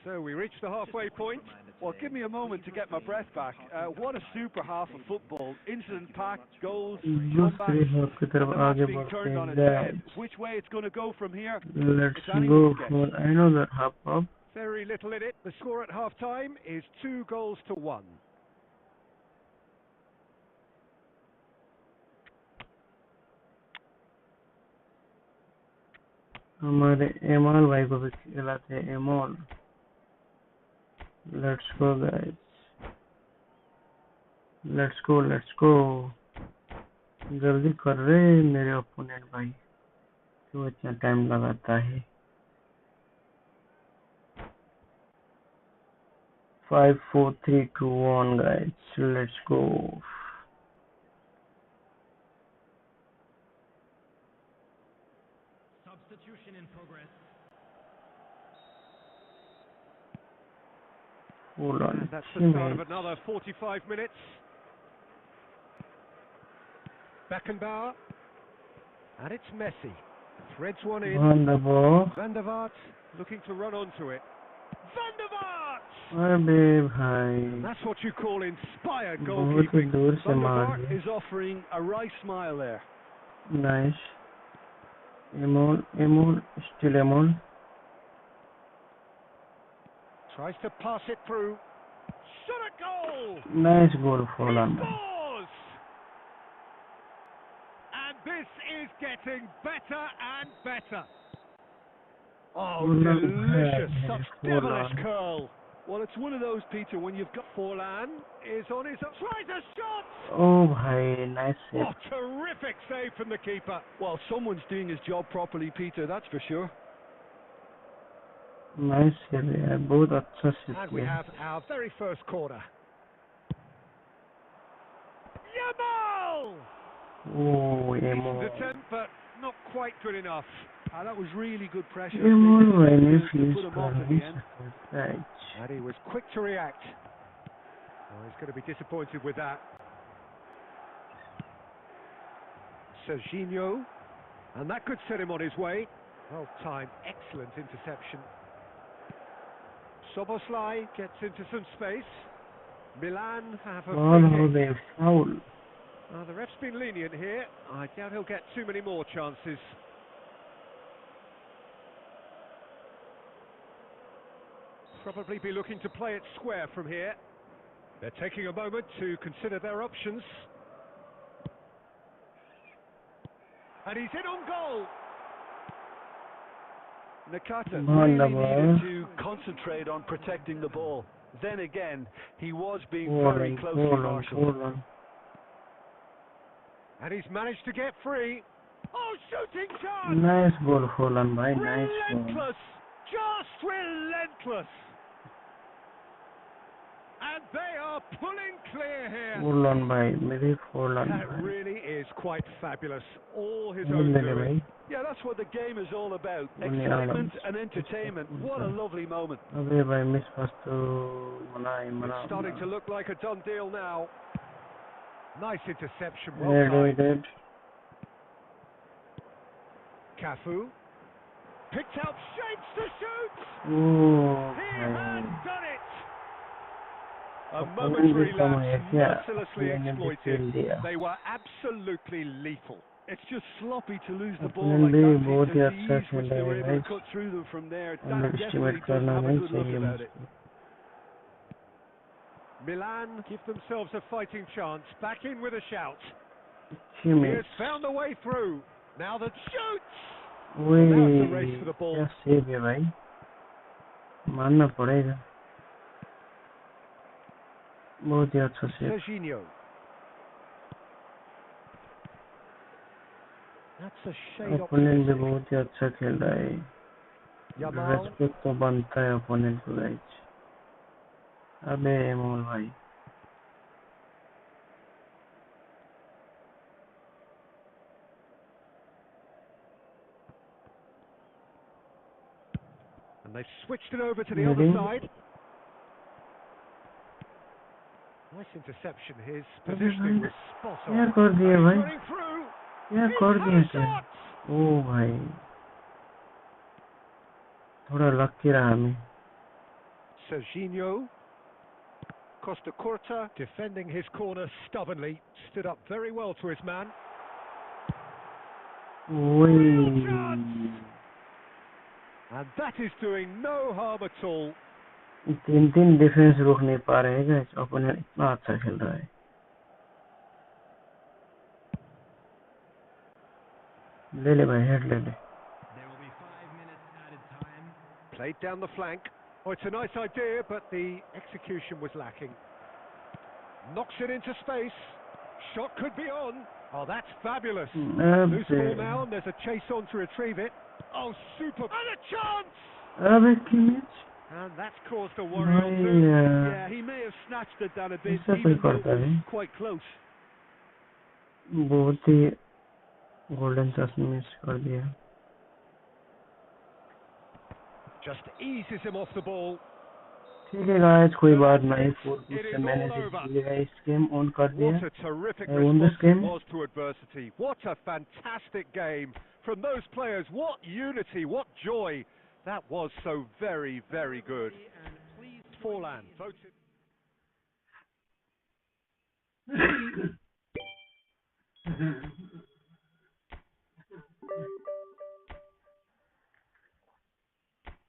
So we reach the halfway point. Well, give me a moment to get my breath back. What a super half of football. Incident-packed, goals, दूसरे comebacks, half की तरफ and the आगे match being बढ़ते turned on हैं its head. guys Which way it's going to go from here? let's It's go anyone's guess. for another half of Very little in it. The score at half-time is 2-1. हमारे एमॉल भाई को भी खिलाते हैं एमॉल let's go guys let's go जल्दी कर रहे मेरे ओपोनेंट भाई क्यों इतना टाइम लगाता है 5 4 3 2 1 guys let's go Substitution in progress. hold on And that's the start of another 45 minutes. Beckenbauer. And it's Messi. Threads one in. on the ball Van der Vaart looking to run onto it. Van der Vaart! अबे भाई That's what you call inspired बहुत ही goalkeeping. दूर से Van der मार Vaart दिया is offering a right smile there. Nice एमोल still एमोल Tries to pass it through. Shot a goal! Nice goal He fallen scores! And this is getting better and better. Oh, delicious. Such devilish curl. Well, it's one of those, Peter, when you've got... Forlan is on his... Tries a shot! ओ भाई nice save Oh, terrific save from the keeper. Well, someone's doing his job properly, Peter, that's for sure. Nice save यार बहुत अच्छा save And we किया have our very first corner. Yamal! Oh Decent एमोल attempt, but not quite good enough. That was really good pressure. एमोल They भाई did ने to finish put him कर off at नहीं the end. सकता And he was quick to react. Oh, he's going to be disappointed with that. Serginho. And that could set him on his way. Well timed, excellent interception. Soboslai gets into some space. Milan have a ball free हो kick. गए foul The ref's been lenient here. I doubt he'll get too many more chances. Probably be looking to play it square from here. They're taking a moment to consider their options. And he's in on goal. Nakata Man, really man. needed to concentrate on protecting the ball. Then again, he was being hold very on closely hold on marshalled. hold on And he's managed to get free. Oh, shooting chance! Nice goal Fallon भाई nice goal Relentless! Just relentless! And they are pulling clear here. Furlong by maybe Furlong. That really is quite fabulous. All his Mill own dele doing. bhai. Yeah, that's what the game is all about. Only Excitement Adams. and entertainment. What a lovely moment. Abhi bhai miss first to It's starting to look like a done deal now. Nice interception, well Red. timed. Cafu. Picked out shapes to shoot! Oh, He has done it! A Opponent momentary भी कम है lapse क्या? mercilessly Opponent भी exploited. खेल दिया. They were absolutely lethal. It's just sloppy to lose the ball Opponent like भी that, बहुत ही Peter. The अच्छा ease which खेल they रहा were है able to guys. cut through them from there, that Underestimate definitely करना doesn't have a नहीं good look चाहिए about it. मुझको. Milan give themselves a fighting chance. Back in with a shout. अच्छी He match. has found a way through. Now the shoots! वही Now it's a race for the ball. क्या save है भाई. मानना पड़ेगा. बहुत ही अच्छा save. Serginho. That's a shade opponent भी optimistic. बहुत ही अच्छा खेल रहा है. Yamal. रेस्पेक्ट तो बनता है ओपोनेंट को गाइस. अबे मोल भाई. And they've switched it over to the other side. Nice interception. His positioning was spot on. क्या कर दिया भाई? Running through. क्या He's कर had दिया a क्या? shot. ओ भाई. थोड़ा लकी रहा मैं. Serginho. Costa Curta defending his corner stubbornly. Stood up very well to his man. वही. And that is doing no harm at all. तीन डिफेंस रोक नहीं पा रहे हैं गाइस. ओपोनेंट इतना अच्छा खेल रहा है. ले ले भाई, हेड ले ले. There will be 5 minutes added time. Played down the flank. Oh, it's a nice idea, but the execution was lacking. Knocks it into space. Shot could be on. Oh, that's fabulous. Loose ball now, and there's a chase on to retrieve it. Oh, super. And a chance! अबे Kimmich. And that's caused a worry or two. Yeah, he may have snatched it down a bit, ऐसा कोई even though करता it है. was quite close. बहुत ही golden chance miss कर दिया. Just eases him off the ball. ठीक है guys, कोई बात नहीं. It से is मैंने all over. इस गेम ऑन कर दिया. What a terrific I won this response it game. was to adversity. What a fantastic game from those players. What unity, what joy. That was so very, very good. And please Forlan voted.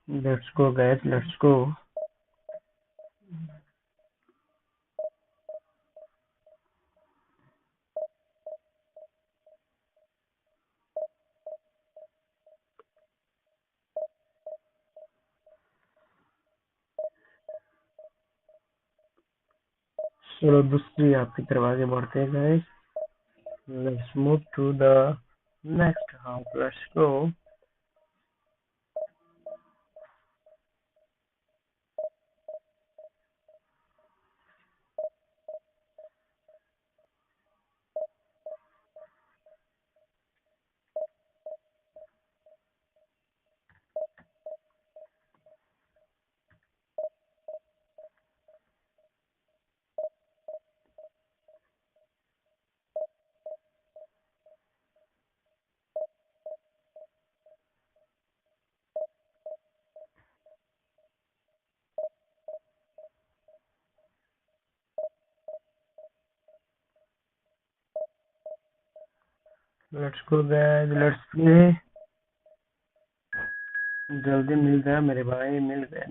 Let's go guys, let's go. चलो दूसरी आपकी तरफ आगे बढ़ते हैं guys. Let's move to the next half. Let's go. Let's go guys, let's play. जल्दी मिल गया मेरे भाई, मिल गया.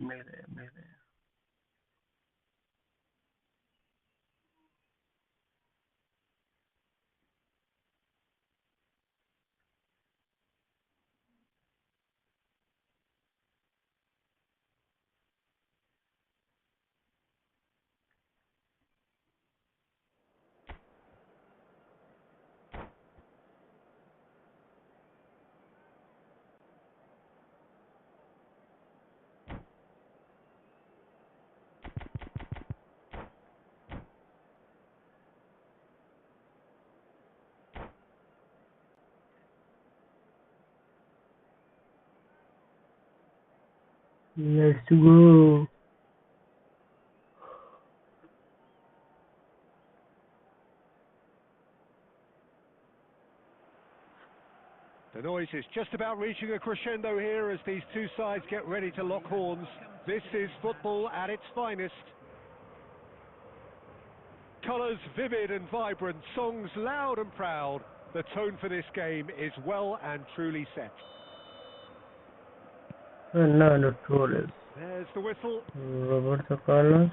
Let's go. The noise is just about reaching a crescendo here as these two sides get ready to lock horns. This is football at its finest. Colours vivid and vibrant, songs loud and proud. The tone for this game is well and truly set. Fernando Torres. There's the whistle. Roberto Carlos.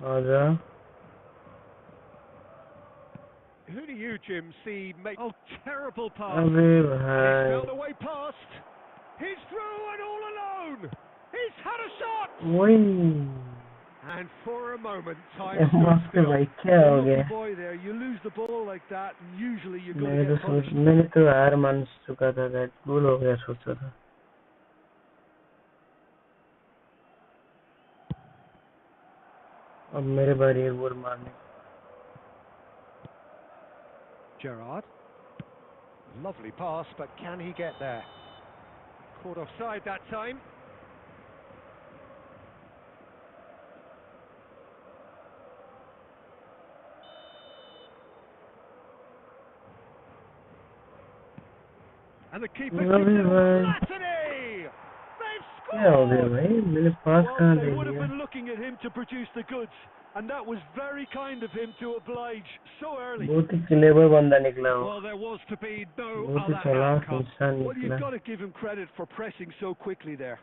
Aja. Who do you, Jim, see make... Oh, terrible pass. Abhi He's bhai. found a way past. He's through and all alone. He's had a shot. Woi. And for a moment, time Maaf stood still. bhai, kya ho Lucky gaya? boy there. You lose the ball like that, and usually you're going मैंने to तो get punished. मैंने तो हार मान चुका था that goal हो गया सोचा था अब मेरे बारी है गोल मारने Gerrard. Lovely pass, but can he get there? Caught offside that time. And the keeper keeps it on. Latany! They've क्या हो गया scored! भाई मैंने पास Well, कहाँ they दे would have दिया been looking at him to produce the goods, and that was very kind of him to oblige so early. बहुत ही clever बंदा निकला वो Well, there was to be no बहुत ही other चालाक outcome. इंसान Well, you've निकला got to give him credit for pressing so quickly there.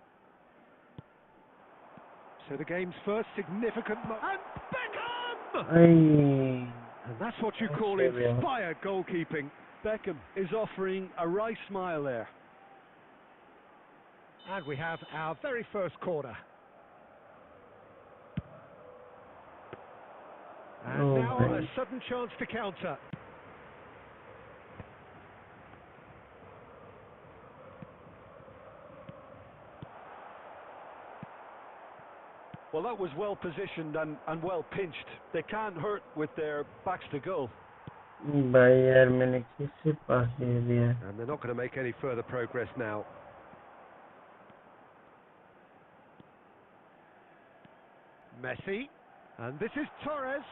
So the game's first significant and Beckham! I And that's what you call That's it, yeah. inspired goalkeeping. Beckham is offering a wry smile there. And we have our very first corner. And Oh, now man. a sudden chance to counter. Well, that was well positioned and well pinched. They can't hurt with their backs to goal. भाई यार मैंने किससे पास दे दिया And they're not going to make any further progress now. Messi. And this is Torres.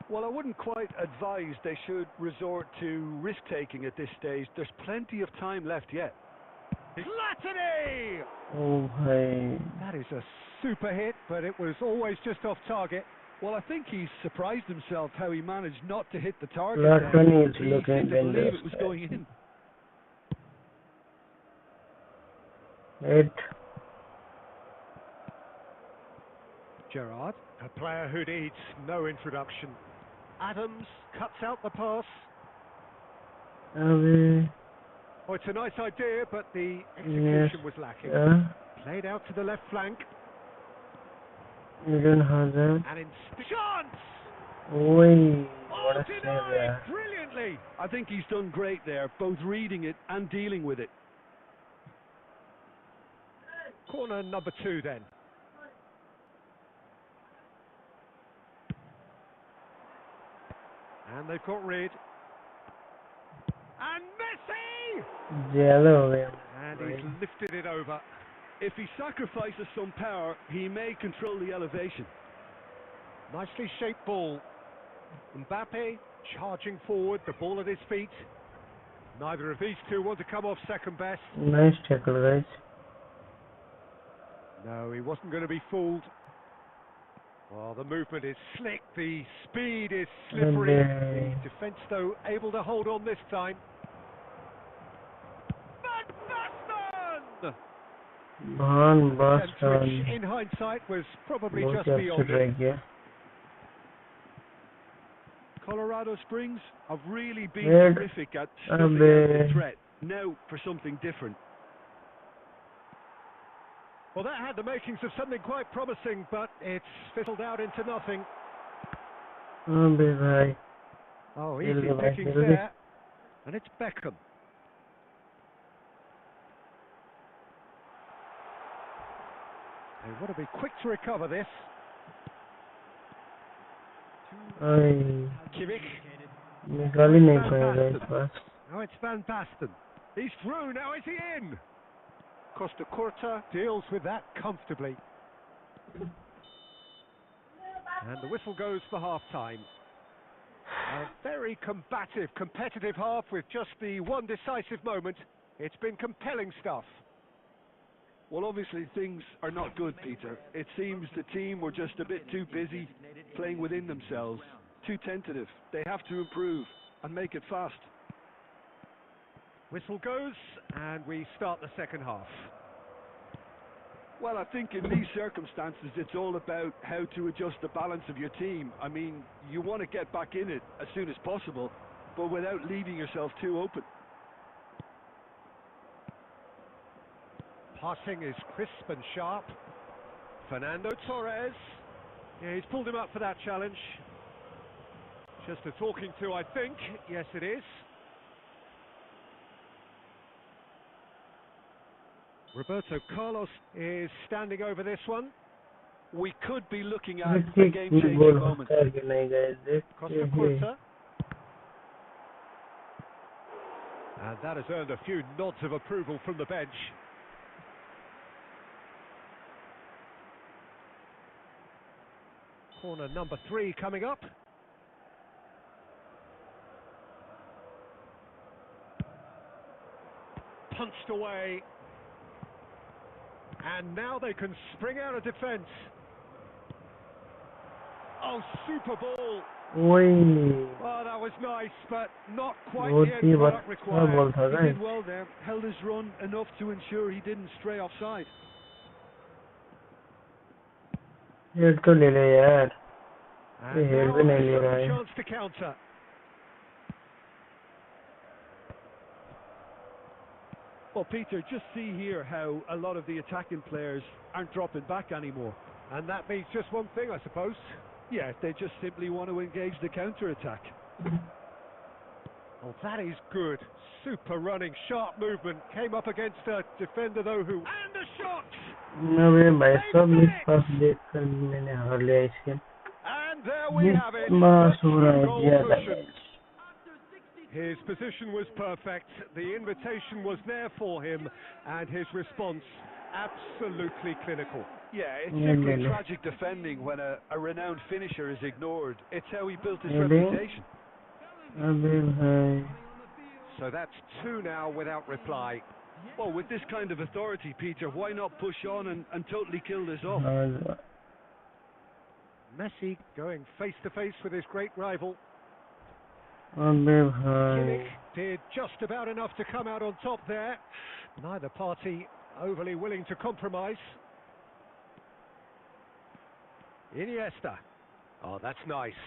Well, I wouldn't quite advise they should resort to risk-taking at this stage. There's plenty of time left yet. Latany! ओ भाई That is a super hit, but it was always just off target. Well, I think he's surprised himself how he managed not to hit the target Latany there. is He looking seemed to believe dangerous. it was going in. Eight Gerrard, a player who needs no introduction. Adams cuts out the pass. अबे Oh, it's a nice idea, but the execution was lacking. Played out to the left flank. Eden Hazard And in chance! ओए Oh, what a save denied यार brilliantly. I think he's done great there, both reading it and dealing with it. Corner number 2 then. And they've got rid. And Messi! ज्यादा हो गया And he's lifted it over. If he sacrifices some power, he may control the elevation. Nicely shaped ball. Mbappe charging forward, the ball at his feet. Neither of these two want to come off second best. nice tackle guys No, he wasn't going to be fooled. Well, the movement is slick, the speed is slippery. अबे The defence, though, able to hold on this time. Van Basten! भान And बास्टन which, in hindsight, was probably बहुत just ही beyond upset रह it. गया Colorado Springs have really been Red. terrific at snuffing out the Abe. threat. Now for something different. Well, that had the makings of something quite promising, but it's fizzled out into nothing. अबे भाई Oh, He'll easy go back, pickings he'll go. there. And it's Beckham. They want to be quick to recover this. I Kimmich. निकाल ही नहीं पाएगा इस पास Now it's Van Basten. He's through, now is he in? Costa Curta deals with that comfortably. And the whistle goes for half-time. A very combative, competitive half with just the one decisive moment. It's been compelling stuff. Well, obviously things are not good, Peter. It seems the team were just a bit too busy playing within themselves, too tentative. They have to improve and make it fast. Whistle goes, and we start the second half. Well, I think in these circumstances, it's all about how to adjust the balance of your team. I mean, you want to get back in it as soon as possible, but without leaving yourself too open. Passing is crisp and sharp. Fernando Torres. Yeah, he's pulled him up for that challenge. Just a talking to, I think. Yes, it is. Roberto Carlos is standing over this one. We could be looking at a game-changing moment. Costa Curta. And that has earned a few nods of approval from the bench. Corner number 3 coming up. Punched away. And now they can spring out of defence. Oh, super ball. Oh, that was nice, but not quite the end product required. He did well there, held his run enough to ensure he didn't stray offside. Head तो ले ले यार, ये And head now भी नहीं ले रहा a है. chance to counter. Well, Peter, just see here how a lot of the attacking players aren't dropping back anymore. And that means just one thing, I suppose. Yeah, they just simply want to engage the counter-attack. Oh, that is good. Super running, sharp movement. Came up against a defender, though, who... And the shot! अबे भाई सब miss पास देखकर मैंने हार लिया इसके. And there we have it. बस हो रहा है Goal ज्यादा. cushion. His position was perfect, the invitation was there for him, and his response absolutely clinical. Yeah, it's simply tragic defending when a renowned finisher is ignored. It's how he built his reputation. So that's 2 now without reply. Well, with this kind of authority, Peter, why not push on and totally kill this off? Messi going face-to-face with his great rival. अबे भाई Kimmich did just about enough to come out on top there. Neither party overly willing to compromise. Iniesta. Oh, that's nice.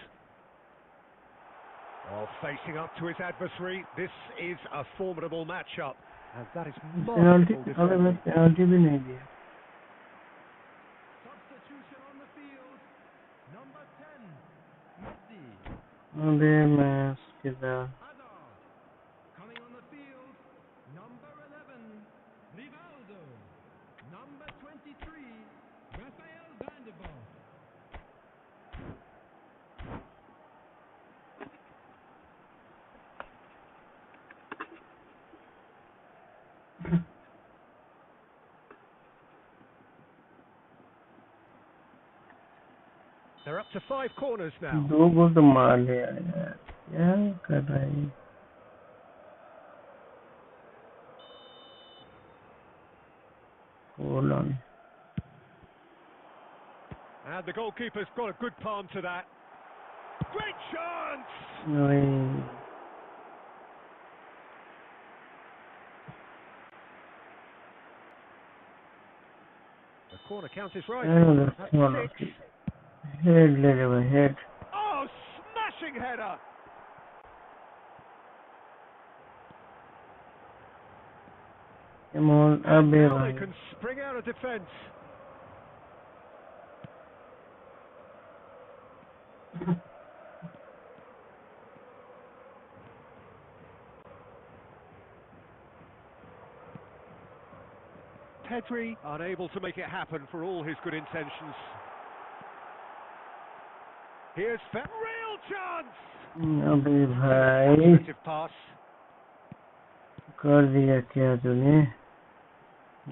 Oh, facing up to his adversary. This is a formidable matchup. And that is marvelous defending. penalty भी नहीं दिया. Substitution on the field. Number 10, Messi. अबे मैं इसके साथ Coming on the field. Number 11, Rivaldo. Number 23, Rafael van der Vaart. They're up to 5 corners now. 2 गोल तो मार लिया यार, क्या कर रहा है. Hold on. And the goalkeeper's got a good palm to that. Great chance! नहीं. The corner count is right. That's 6. Head ले ले भाई, head. Oh, smashing header! Come on, And अबे now भाई. they can spring out of defence. Pedri unable to make it happen for all his good intentions. Here's real chance! अबे भाई Offensive pass. कर दिया क्या तूने.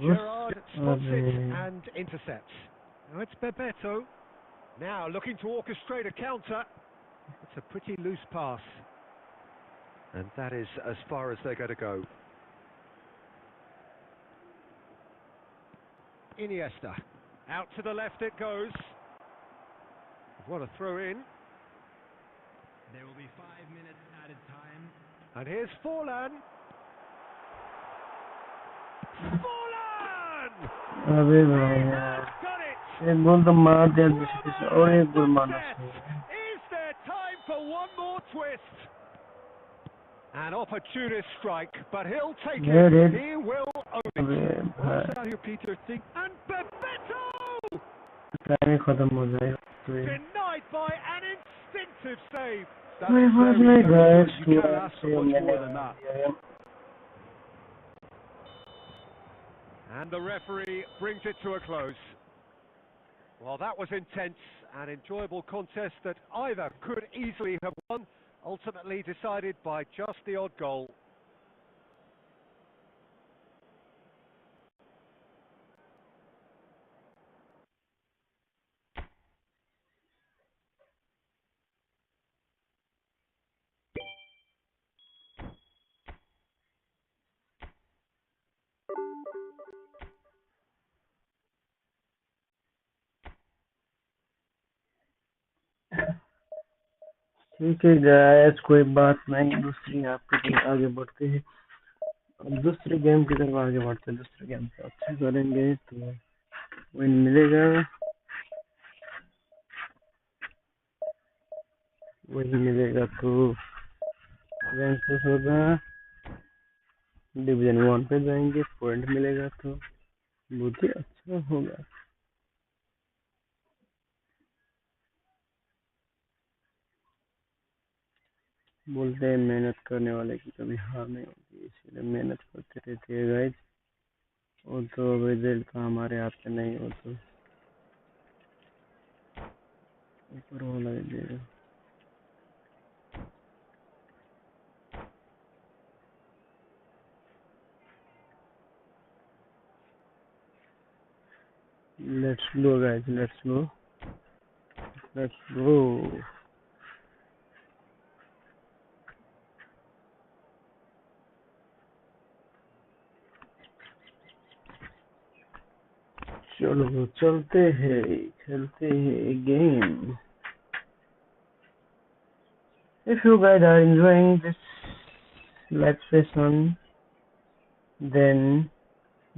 Gerrard spots it and intercepts. Now it's Bebeto. Now looking to orchestrate a counter. It's a pretty loose pass. And that is as far as they're going to go. Iniesta. Out to the left it goes. What a throw in. There will be 5 minutes added time. And here's Forlan. Forlan! अबे भाई यार Got it! एक गोल तो मार दिया किसी और एक गोल मारना चाहिए. Is there time for one more twist? An opportunist strike, but he'll take it. He will own it. What's out here, Peter? Think. And Bebeto! Time खत्म हो जाएगा. Denied by an instinctive save. That's very good. You can't ask for much more than that. And the referee brings it to a close. Well, that was intense and enjoyable contest that either could easily have won, ultimately decided by just the odd goal. ठीक है guys, कोई बात नहीं. दूसरी आपके लिए आगे बढ़ते हैं. अब दूसरे गेम की तरफ आगे बढ़ते हैं. दूसरे गेम से अच्छा करेंगे तो विन मिलेगा. विन मिलेगा तो रैंक होगा. डिवीजन 1 पे जाएंगे. पॉइंट मिलेगा तो बहुत ही अच्छा होगा. बोलते हैं मेहनत करने वाले की कभी हार नहीं होती, इसलिए मेहनत करते रहते हैं गाइस. और तो रिजल्ट का हमारे हाथ में नहीं हो तो ऊपर वाला देगा. Let's go guys, let's go, let's go. चलो चलते हैं, खेलते हैं game. If you guys are enjoying this live session, then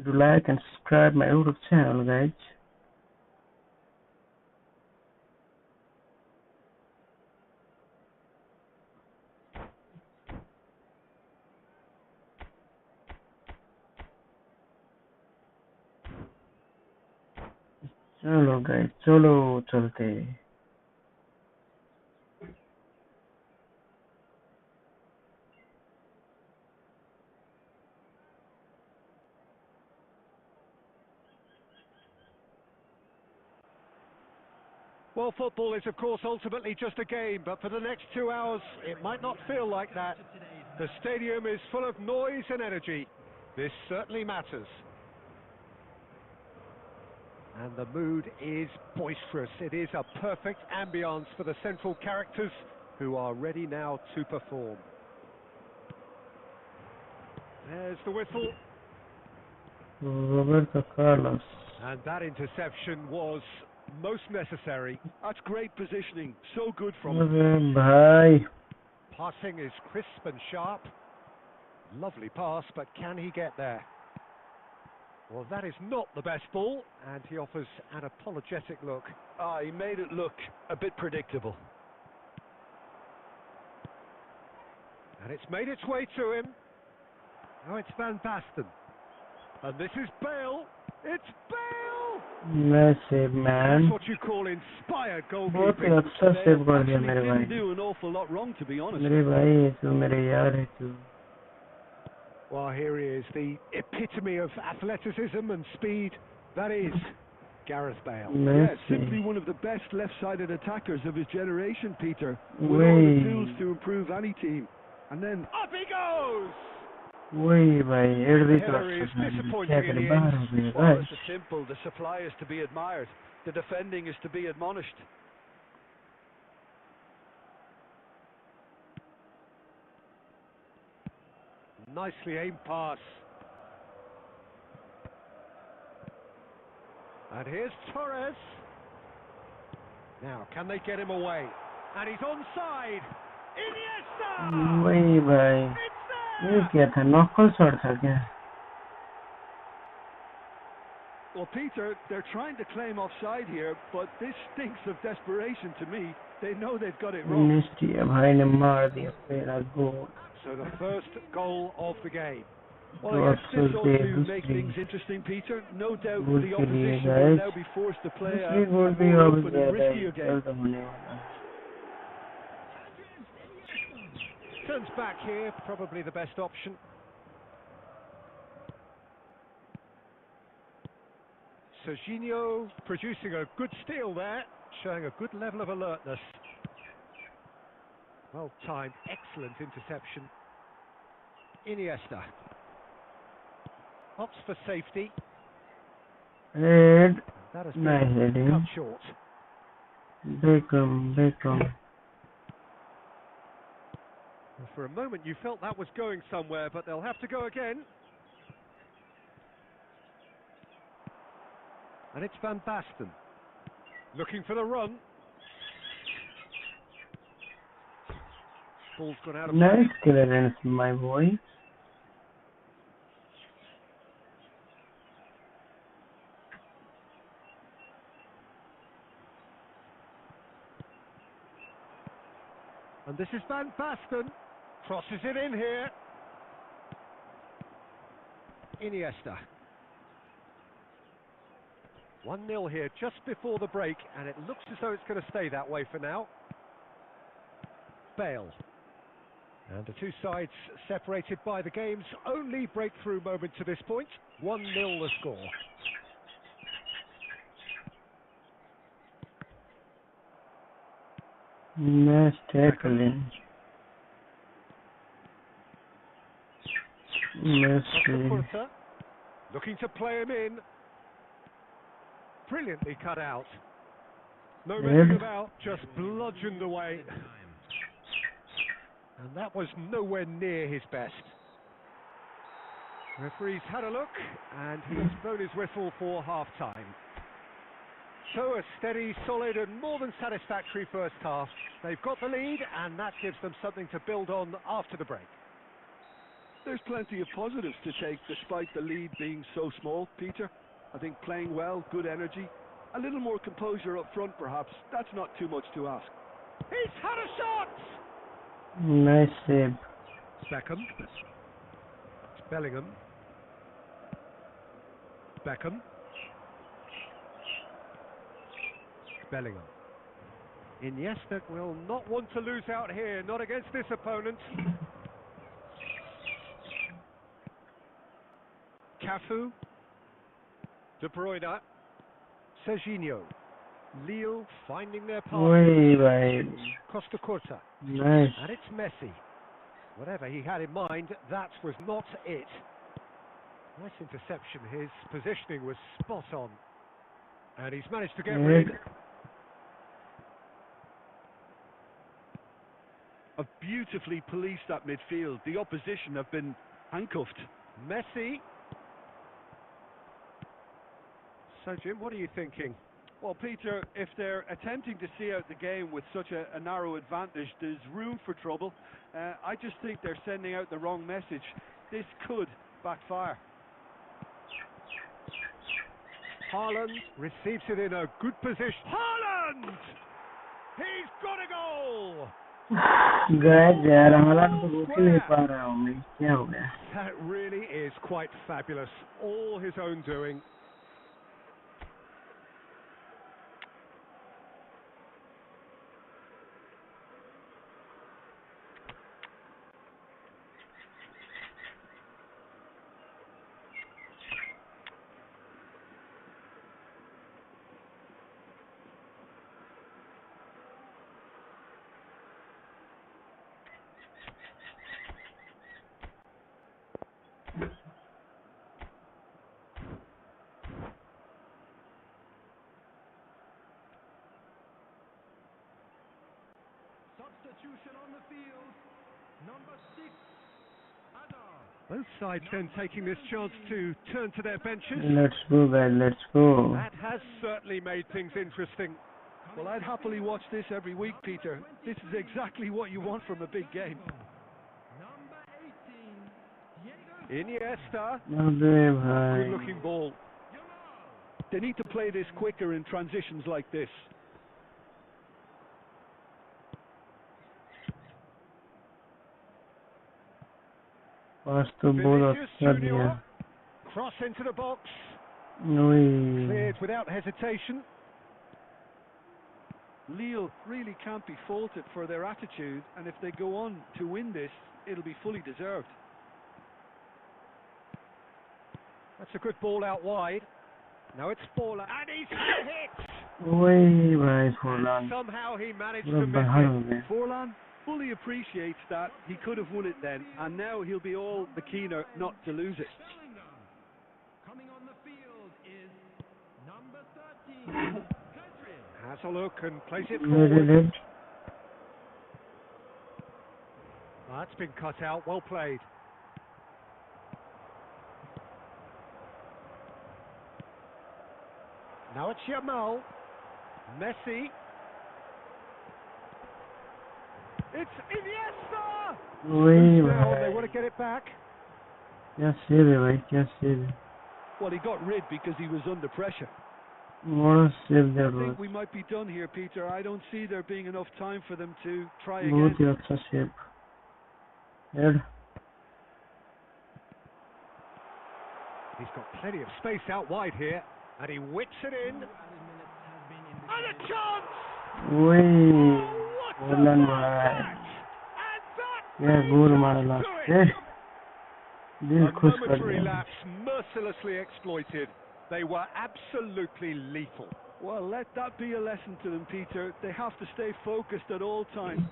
do like and subscribe my YouTube channel, guys. चलो गाइस, चलो चलते हैं. Well, football is, of course, ultimately just a game, but for the next 2 hours, it might not feel like that. The stadium is full of noise and energy. This certainly matters. And the mood is boisterous. It is a perfect ambience for the central characters who are ready now to perform. There's the whistle. Roberto Carlos. And that interception was most necessary. That's great positioning. So good from him. Bhai. Passing is crisp and sharp. Lovely pass, but can he get there? Well, that is not the best ball, and he offers an apologetic look. He made it look a bit predictable. And it's made its way to him. Oh, it's Van Basten. And this is Bale. It's Bale! Massive, man. That's what you call inspired goalkeeping. बहुत ही अच्छा save कर दिया मेरे भाई. Didn't do an awful lot wrong, to be honest. मेरे भाई, तू मेरे यार है तू. Well, here he is, the epitome of athleticism and speed. That is Gareth Bale. Yeah, simply one of the best left-sided attackers of his generation, Peter. With all the tools to improve any team. And then up he goes! वही भाई add भी तो Hillary is क्या disappointing in करे the बाहर end. हो गया Well, guys it's simple. The supply is to be admired. The defending is to be admonished. Nicely aimed pass. And here's Torres. Now, can they get him away? And he's onside. Iniesta! वही भाई It's ये there! क्या था नॉकल shot था क्या Well, Peter, they're trying to claim offside here, but this stinks of desperation to me. They know they've got it wrong. निश्चय भाई ने मार दिया पहला गोल So the first goal of the game. Well, तो I guess this अफसोस ought they to make दूसरी things interesting, Peter. No doubt goal the के लिए opposition will guys now be forced to play दूसरी a गोल भी more अब open and ज्यादा riskier game. जल्द होने वाला है Turns back here, probably the best option. Serginho producing a good steal there, showing a good level of alertness. Well timed, excellent interception. Iniesta opts for safety. एड That has nice been heading cut short. Beckham Well, for a moment you felt that was going somewhere, but they'll have to go again. And it's Van Basten looking for the run. Ball's gone out of play. nice clearance my boy And this is Van Basten. Crosses it in here. Iniesta. 1-0 here just before the break, and it looks as though it's going to stay that way for now. Bale. And the two sides separated by the game's only breakthrough moment to this point. 1-0 the score. nice tackling Messi Porta, looking to play him in. Brilliantly cut out. No messing about, just bludgeoned away. And that was nowhere near his best. Referee's had a look, and he's blown his whistle for half-time. So a steady, solid and more than satisfactory first half. They've got the lead, and that gives them something to build on after the break. There's plenty of positives to take despite the lead being so small, Peter. I think playing well, good energy, a little more composure up front perhaps. That's not too much to ask. He's had a shot! nice save Beckham. It's Bellingham. Beckham. Bellingham. Iniesta will not want to lose out here, not against this opponent. Cafu. De Bruyne. Serginho. Lille finding their path. वही भाई Costa Curta. nice And it's Messi. Whatever he had in mind, that was not it. Nice interception. His positioning was spot on. And he's managed to get rid. Have beautifully policed that midfield. The opposition have been handcuffed. Messi. So, Jim, what are you thinking? Well, Peter, if they're attempting to see out the game with such a narrow advantage, there's room for trouble. I just think they're sending out the wrong message. This could backfire. Haaland receives it in a good position. Haaland! He's got a goal! Guys यार हालांकि तो रोक ही नहीं पा रहा हूँ मैं क्या हो गया That really is quite fabulous. All his own doing. Substitution on the field. Number 6, Adar. Both sides then taking this chance to turn to their benches. Let's go, guys. Let's go. That has certainly made things interesting. Well, I'd happily watch this every week, Peter. This is exactly what you want from a big game. Number 18, Diego. Iniesta. अबे भाई. Good looking ball. They need to play this quicker in transitions like this. पास तो बहुत Vinicius अच्छा Junior. दिया. Cross into the box. वही. Cleared without hesitation. Lille really can't be faulted for their attitude, and if they go on to win this, it'll be fully deserved. That's a good ball out wide. Now it's Forlan. And he's hit! वही भाई And फुरलान. somehow he managed पूरा to miss बाहर it. हो गया. Forlan fully appreciates that he could have won it then, and now he'll be all the keener not to lose it. Bellingham. Coming on the field is number 13, Pedri. Has a look and plays it Very forward. good. That's been cut out. Well played. Now it's Yamal. Messi. It's Iniesta! वही Now they भाई. want to get it back. क्या save है भाई, क्या save है. Well, he got rid because he was under pressure. बड़ा save दिया I think रोज. we might be done here, Peter. I don't see there being enough time for them to try बहुत again. ही अच्छा save. Head. He's got plenty of space out wide here. And he whips it in. Added minutes has been And a indicated. chance! वही. What a फुरलान block भाई. that! And that क्या brings गोल us मारा to last it. पे. दिल A खुश कर momentary दिया. lapse mercilessly exploited. They were absolutely lethal. Well, let that be a lesson to them, Peter. They have to stay focused at all times.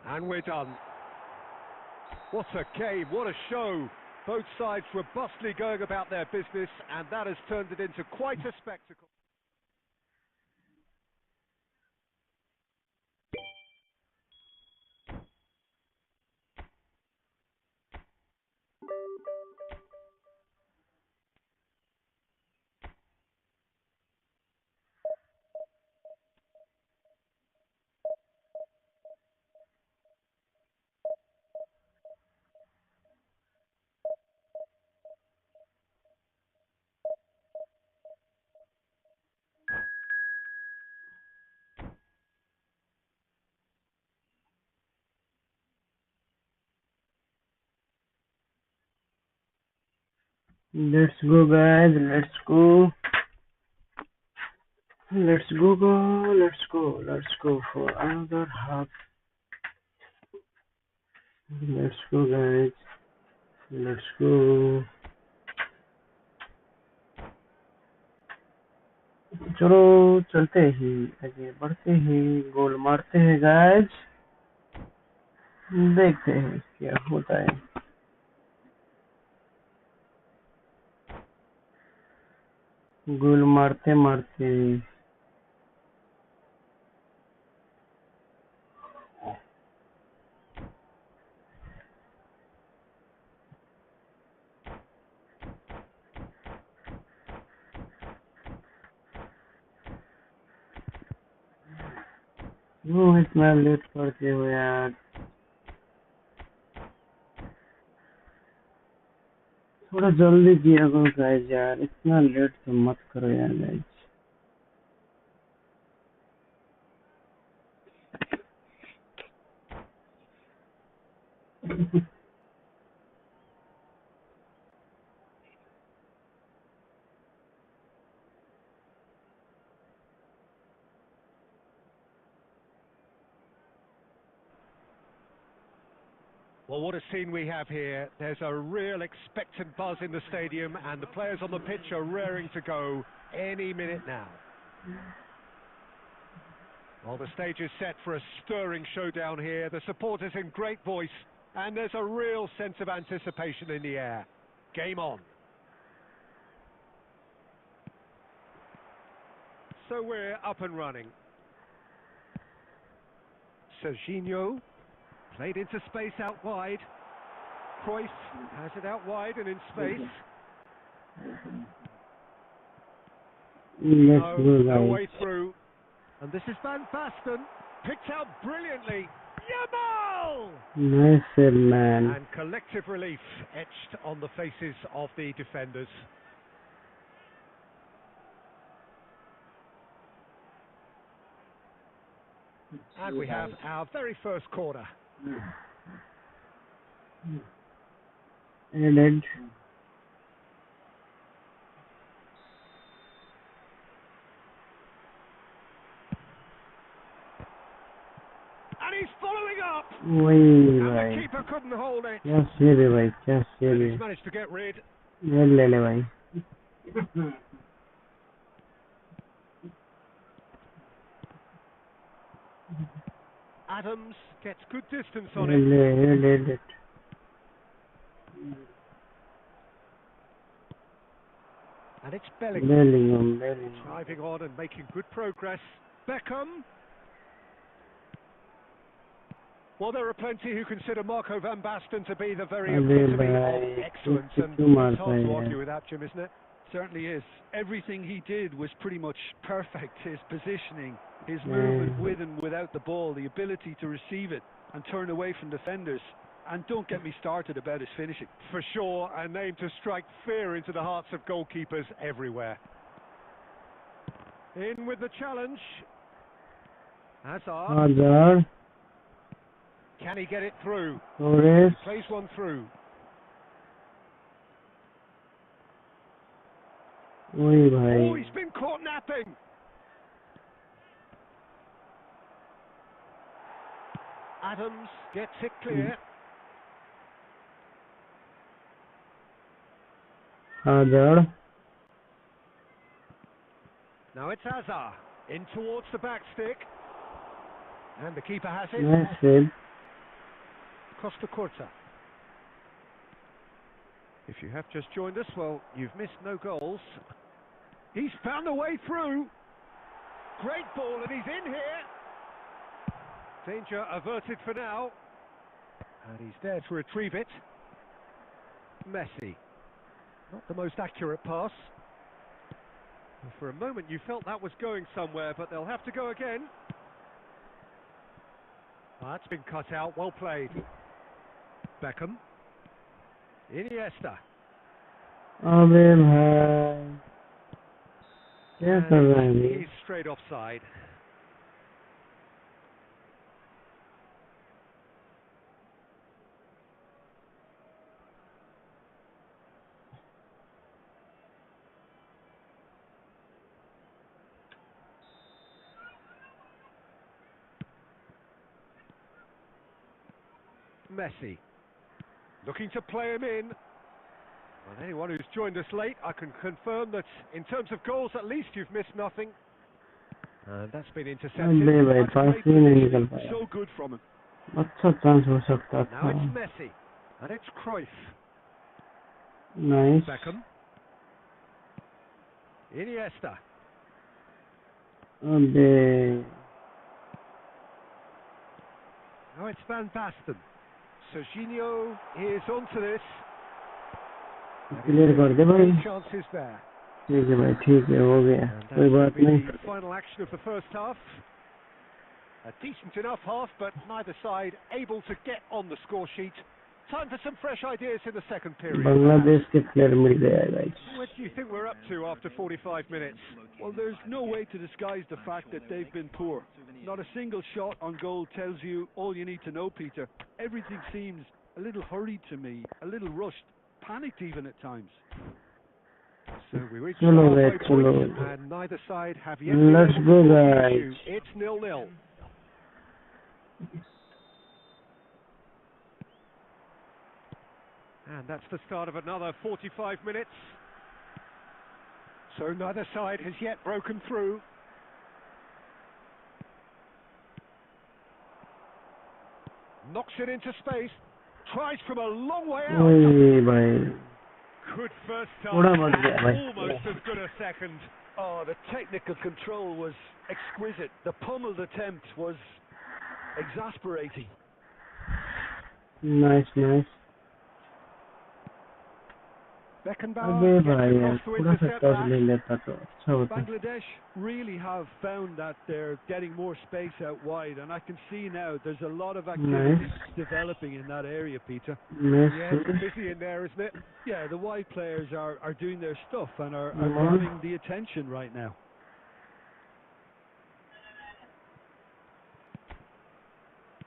And we're done. What a game, what a show. Both sides robustly going about their business, and that has turned it into quite a spectacle. Let's go, guys. Let's go. Let's go. Let's go. Let's go for another half. Let's go, guys. Let's go. चलो चलते ही आगे बढ़ते ही गोल मारते हैं guys. देखते हैं क्या होता है. गोल मारते मारते वो इतना लेट करते हो यार. थोड़ा जल्दी किया करो गाइस यार. इतना लेट तो मत करो यार guys. Well, what a scene we have here. There's a real expectant buzz in the stadium, and the players on the pitch are raring to go any minute now. Well, the stage is set for a stirring showdown here. The supporters in great voice, and there's a real sense of anticipation in the air. Game on. So we're up and running. Serginho, played into space out wide. Cruyff has it out wide and in space. No way through. And this is Van Basten, picked out brilliantly. Yamal! Nice save, man. And collective relief etched on the faces of the defenders. And we have our very first corner. Added. And he's following up. The keeper couldn't hold it. क्या save है भाई, क्या save And है. he's managed to get rid. ले ले भाई. Adams gets good distance on it. ले. And it's Bellingham. Bellingham. Driving on and making good progress. Beckham. Well, there are plenty who consider Marco van Basten to be the very epitome of excellence, and it's hard to argue with that, Jim, isn't it? Certainly is. Everything he did was pretty much perfect. His positioning, his movement with and without the ball, the ability to receive it and turn away from defenders. And don't get me started about his finishing. For sure, a name to strike fear into the hearts of goalkeepers everywhere. In with the challenge. Hazard. Can he get it through? Torres. Plays one through. Oh, he's been caught napping. Adams gets it clear. Hazard. Now it's Hazard in towards the back stick. And the keeper has it. Nice save. Costa Curta. If you have just joined us, well, you've missed no goals. He's found a way through. Great ball, and he's in here. Danger averted for now. And he's there to retrieve it. Messi. Not the most accurate pass. For a moment you felt that was going somewhere, but they'll have to go again. That's been cut out, well played. Beckham. Iniesta. He's straight offside. Messi. Looking to play him in. And anyone who's joined us late, I can confirm that in terms of goals, at least you've missed nothing. And that's been intercepted. So good from him. Now it's Messi. And it's Cruyff. Nice. Beckham. Iniesta. Now it's Van Basten. Serginho is onto this. Clear कर दे भाई. Chances there. ठीक है भाई, ठीक है, हो गया, कोई बात नहीं. The final action of the first half. A decent enough half, but neither side able to get on the score sheet. Time for some fresh ideas in the second period. Bangladesh के प्लेयर मिल गया है guys. What do you think we're up to after 45 minutes? Well, there's no way to disguise the fact that they've been poor. Not a single shot on goal tells you all you need to know, Peter. Everything seems a little hurried to me, a little rushed, panicked even at times. So we reach the halfway point, and neither side have yet. Let's go, guys. It's 0-0. And that's the start of another 45 minutes. So neither side has yet broken through. Knocks it into space. Tries from a long way out. Good first time. Almost as good a second. Oh, the technical control was exquisite. The pummeled attempt was Exasperating. Nice. अबे भाई यार थोड़ा सा touch ले लेता तो अच्छा होता. Bangladesh really have found that they're getting more space out wide, and I can see now there's a lot of activity developing in that area, Peter. Yeah, it's busy in there, isn't it? Yeah, the wide players are doing their stuff and are grabbing the attention right now.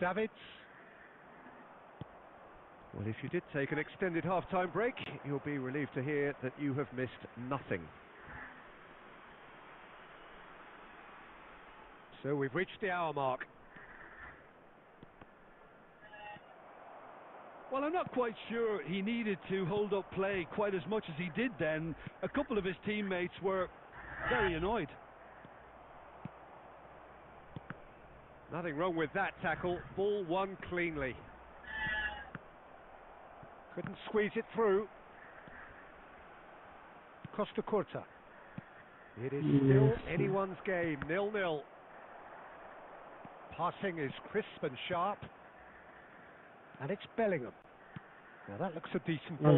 Davids. Well, if you did take an extended half-time break, you'll be relieved to hear that you have missed nothing. So we've reached the hour mark. Well, I'm not quite sure he needed to hold up play quite as much as he did then. A couple of his teammates were very annoyed. Nothing wrong with that tackle. Ball won cleanly. Couldn't squeeze it through. Costa Curta. It is still anyone's game, 0-0. Passing is crisp and sharp. And it's Bellingham. Now that looks a decent ball.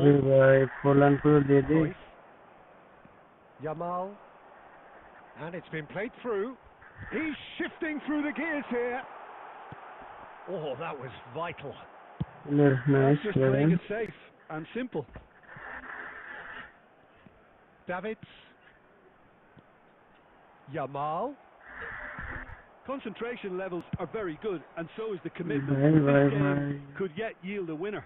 Yamal. And it's been played through. He's shifting through the gears here. Oh, that was vital. Nice. Just playing it safe and simple. Davids. Yamal. Concentration levels are very good, and so is the commitment. This game could yet yield a winner.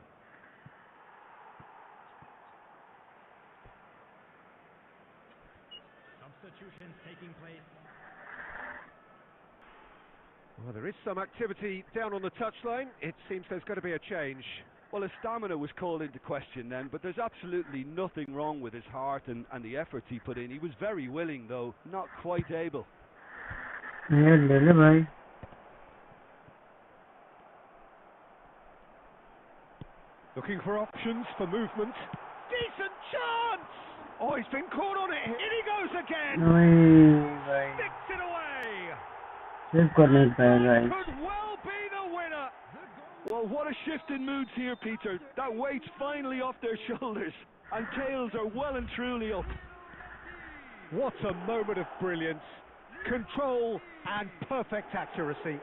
Substitutions taking place. Well, there is some activity down on the touchline. It seems there's got to be a change. Well, his stamina was called into question then, but there's absolutely nothing wrong with his heart and the efforts he put in. He was very willing, though, not quite able. Looking for options for movement. Decent chance! Oh, he's been caught on it. In he goes again. Sticks it away. Could well be the winner. Well, what a shift in moods here, Peter. That weight's finally off their shoulders, and tails are well and truly up. What a moment of brilliance. Control and perfect accuracy.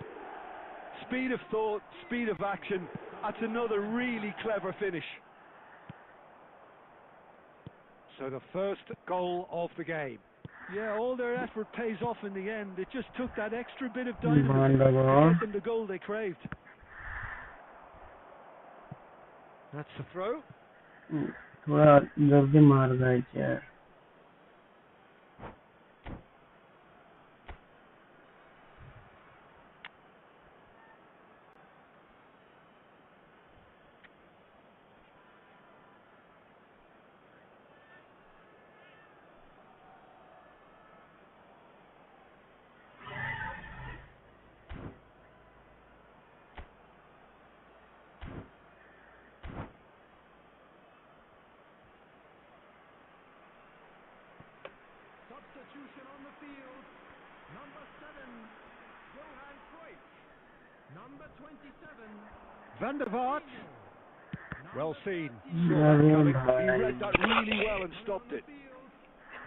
Speed of thought, speed of action. That's another really clever finish. So the first goal of the game. Yeah, all their effort pays off in the end. It just took that extra bit of dynamism to get them the goal they craved. That's the throw. थोड़ा जल्दी मार गए यार. Substitution on the field. Number 7, Johan Cruyff. Number 27, Van der Vaart. Well seen. He read that really well and stopped it.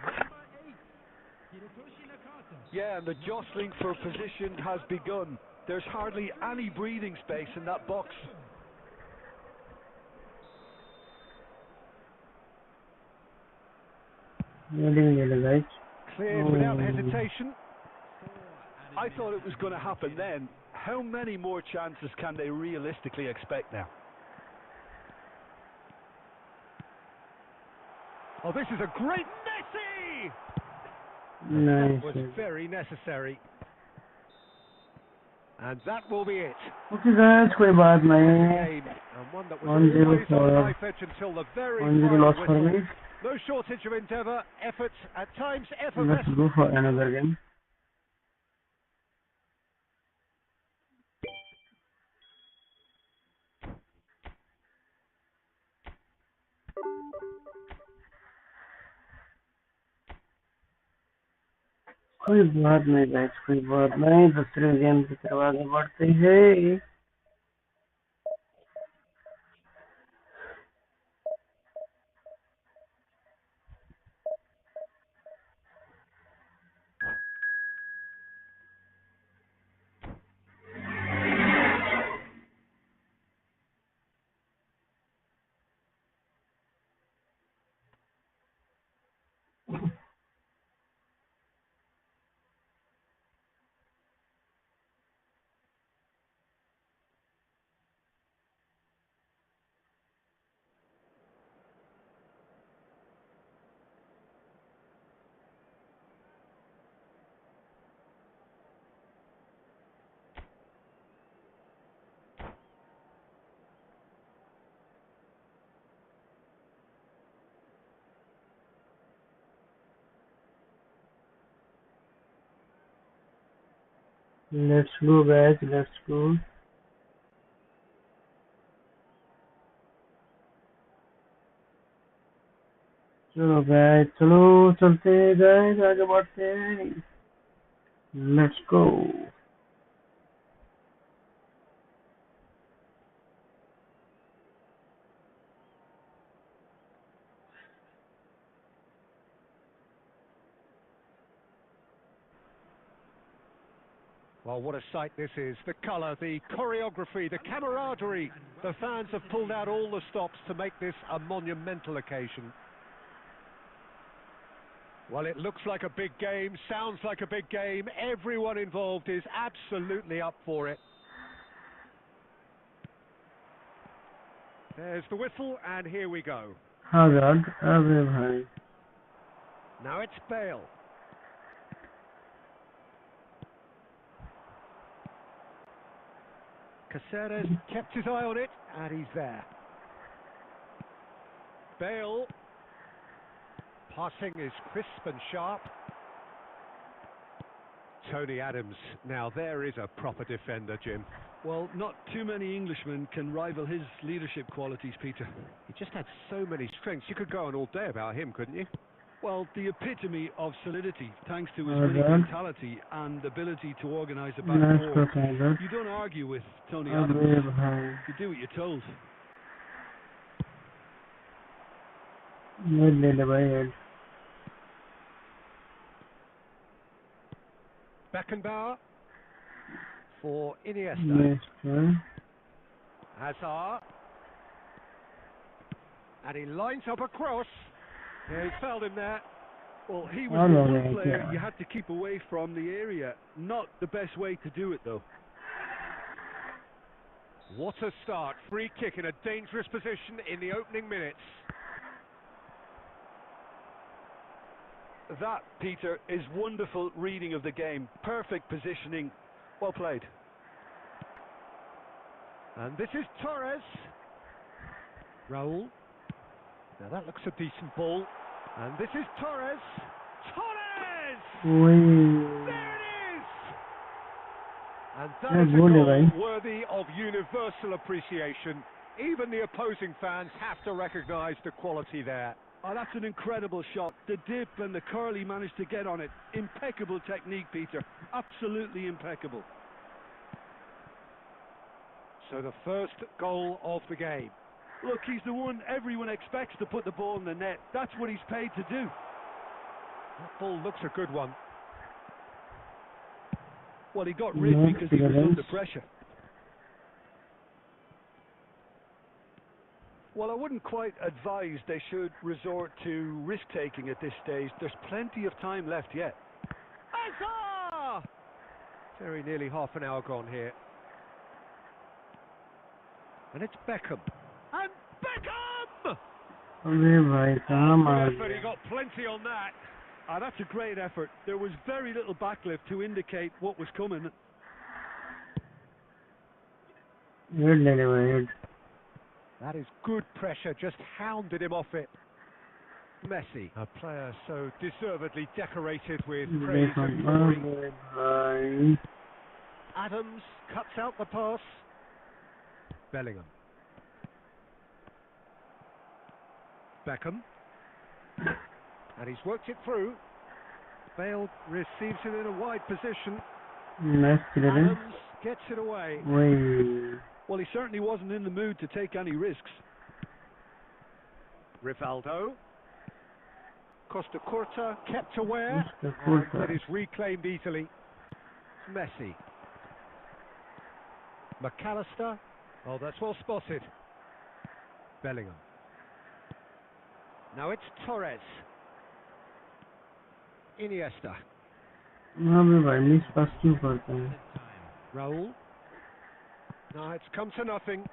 number 8, Hirotoshi Nakata. Yeah, and the jostling for position has begun. There's hardly any breathing space in that box. Cleared without hesitation. I thought it was going to happen then. How many more chances can they realistically expect now? Oh, this is a great Messi! Nice. That was very necessary. And that will be it. Okay guys, कोई बात नहीं. And one that was always on the knife edge until the very final whistle. No shortage of endeavour, effort, at times effortless. Let's go for another game. कोई बात नहीं guys, कोई बात नहीं, दूसरे गेम की तरफ आगे बढ़ते हैं। लेट्स गो गाइस, लेट्स गो। चलो गाइस, चलो चलते हैं गाइस, आगे बढ़ते हैं। Let's go. Well, what a sight this is. The colour, the choreography, the camaraderie. The fans have pulled out all the stops to make this a monumental occasion. Well, it looks like a big game, sounds like a big game. Everyone involved is absolutely up for it. There's the whistle, and here we go. Hazard, अबे भाई। Now it's Bale. Caceres kept his eye on it, and he's there. Bale. Passing is crisp and sharp. Tony Adams. Now there is a proper defender, Jim. Well, not too many Englishmen can rival his leadership qualities, Peter. He just had so many strengths. You could go on all day about him, couldn't you? Well, the epitome of solidity, thanks to his winning mentality and ability to organise a back four. You don't argue with Tony Adams. You do what you're told. Beckenbauer for Iniesta. Hazard. And he lines up a cross. Yeah, he's fouled him there. Well, he was the one player you had to keep away from the area. Not the best way to do it, though. What a start. Free kick in a dangerous position in the opening minutes. That, Peter, is wonderful reading of the game. Perfect positioning. Well played. And this is Torres. Raul. Now that looks a decent ball. And this is Torres. Torres! There it is! And that is a goal worthy of universal appreciation. Even the opposing fans have to recognise the quality there. Oh, that's an incredible shot. The dip and the curl he managed to get on it. Impeccable technique, Peter. Absolutely impeccable. So the first goal of the game. Look, he's the one everyone expects to put the ball in the net. That's what he's paid to do. That ball looks a good one. Well, he got rid because he was under pressure. Well, I wouldn't quite advise they should resort to risk-taking at this stage. There's plenty of time left yet. Hazard! Very nearly half an hour gone here. And it's Beckham. And Beckham! He got plenty on that. Ah, that's a great effort. There was very little backlift to indicate what was coming. That is good pressure, just hounded him off it. Messi, a player so deservedly decorated with praise and glory. Adams cuts out the pass. Bellingham. Beckham. And he's worked it through. Bale receives it in a wide position. Nice clearance. Adams gets it away. Wait. Well, he certainly wasn't in the mood to take any risks. Rivaldo. Costa Curta kept aware. Costa And Curta. it is reclaimed easily. Messi. McAllister. Oh, that's well spotted. Bellingham. Now it's Torres. Iniesta. अबे भाई miss पास क्यों करते हैं? Raul. Now it's come to nothing.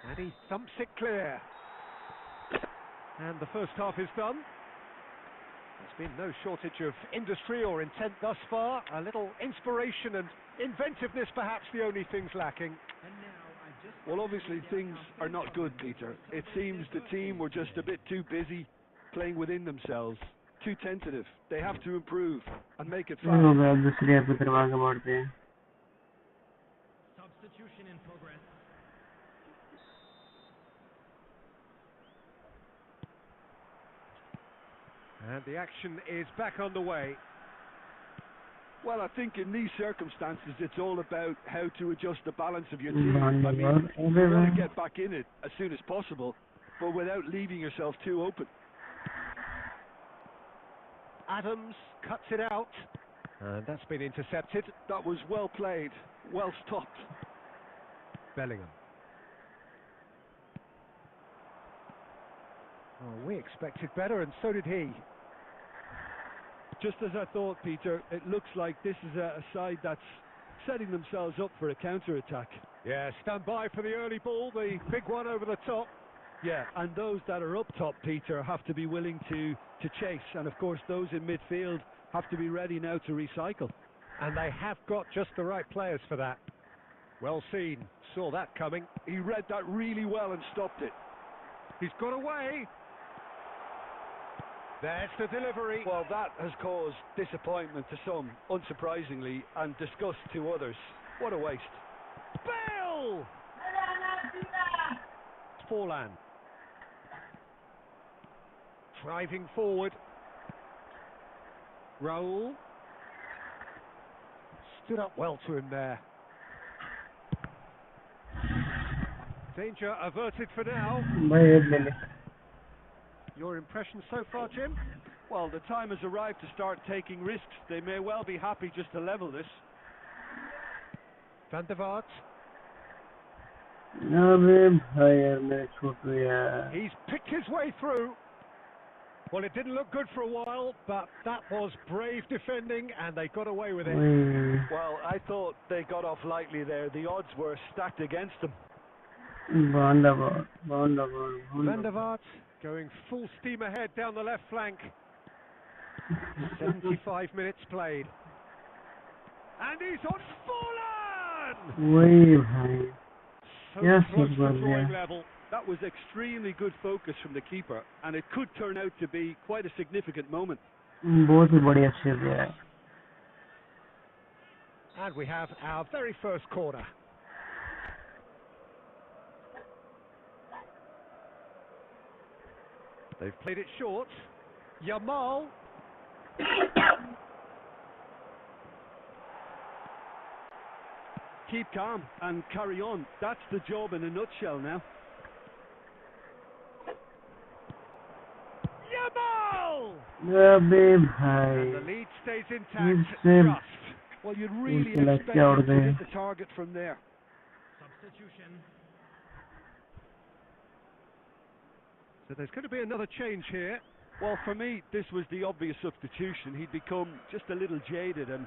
And he thumps it clear. And the first half is done. There's been no shortage of industry or intent thus far. A little inspiration and inventiveness perhaps the only things lacking. Well, obviously things are not good, Peter. It seems the team were just a bit too busy playing within themselves. Too tentative. They have to improve and make it fast. हो गया दूसरी app पे करवा के बढ़ते हैं. Substitution in progress. And the action is back on the way. Well, I think in these circumstances it's all about how to adjust the balance of your team. I mean, you want to get back in it as soon as possible, but without leaving yourself too open. Adams cuts it out. And that's been intercepted. That was well played, well stopped. Bellingham. Oh, we expected better, and so did he. Just as I thought, Peter, it looks like this is a side that's setting themselves up for a counter-attack. Yeah, stand by for the early ball, the big one over the top. Yeah, and those that are up top, Peter, have to be willing to chase. And of course, those in midfield have to be ready now to recycle. And they have got just the right players for that. Well seen, saw that coming. He read that really well and stopped it. He's got away. There's the delivery. Well, that has caused disappointment to some, unsurprisingly, and disgust to others. What a waste. Bale! Forlan. Driving forward. Raul. Stood up well to him there. Danger averted for now. Your impression so far, Jim? Well, the time has arrived to start taking risks. They may well be happy just to level this. Van der Vaart. He's picked his way through. Well, it didn't look good for a while, but that was brave defending, and they got away with it. Well, I thought they got off lightly there. The odds were stacked against them. Van der Vaart going full steam ahead down the left flank. 75 minutes played. And he's on Forlan! So close to drawing level. That was extremely good focus from the keeper, and it could turn out to be quite a significant moment. And we have our very first corner. They've played it short. Yamal. Keep calm and carry on. That's the job in a nutshell now. Yamal! And the lead stays intact. Just. Well, you'd really expect him to hit the target from there. Substitution. So there's going to be another change here. Well, for me, this was the obvious substitution. He'd become just a little jaded, and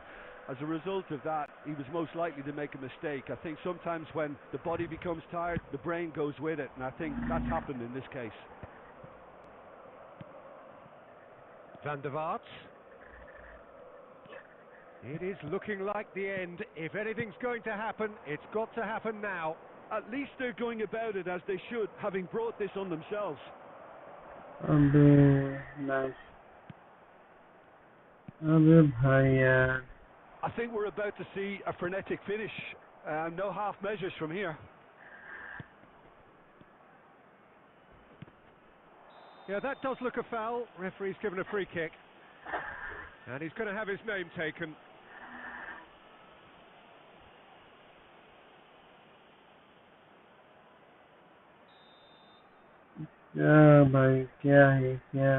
as a result of that, he was most likely to make a mistake. I think sometimes when the body becomes tired, the brain goes with it, and I think that's happened in this case. Van der Vaart. It is looking like the end. If anything's going to happen, it's got to happen now. At least they're going about it as they should, having brought this on themselves. Nice. I think we're about to see a frenetic finish. No half measures from here. Yeah, that does look a foul. Referee's given a free kick. And he's going to have his name taken. क्या भाई क्या है क्या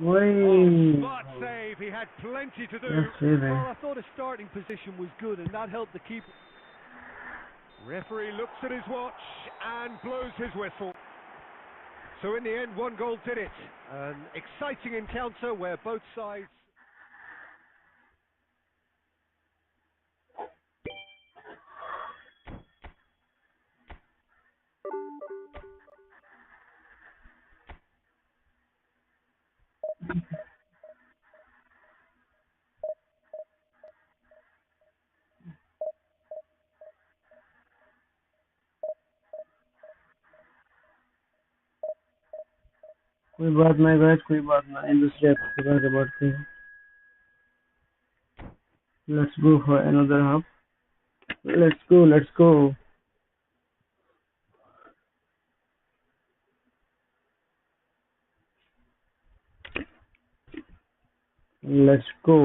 Oh, smart save. He had plenty to do. Well, I thought his starting position was good, and that helped the keeper. Referee looks at his watch and blows his whistle. So in the end, one goal did it. An exciting encounter where both sides... कोई बात नहीं guys कोई बात नहीं दूसरे episode से बढ़ते हैं let's go for another half let's go let's go let's go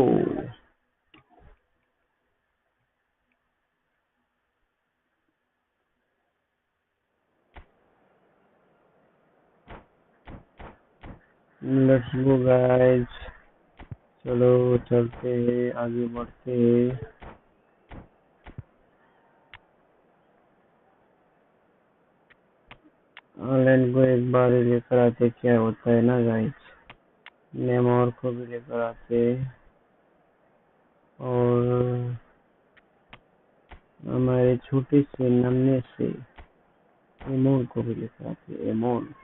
let's go guys चलो चलते हैं आगे बढ़ते हैं ऑनलाइन को एक बार ही लेकर आते क्या होता है ना गाइस नेमोर को भी लेकर आते और हमारे छोटे से नन्हे से एमोन को भी लेकर आते एमोन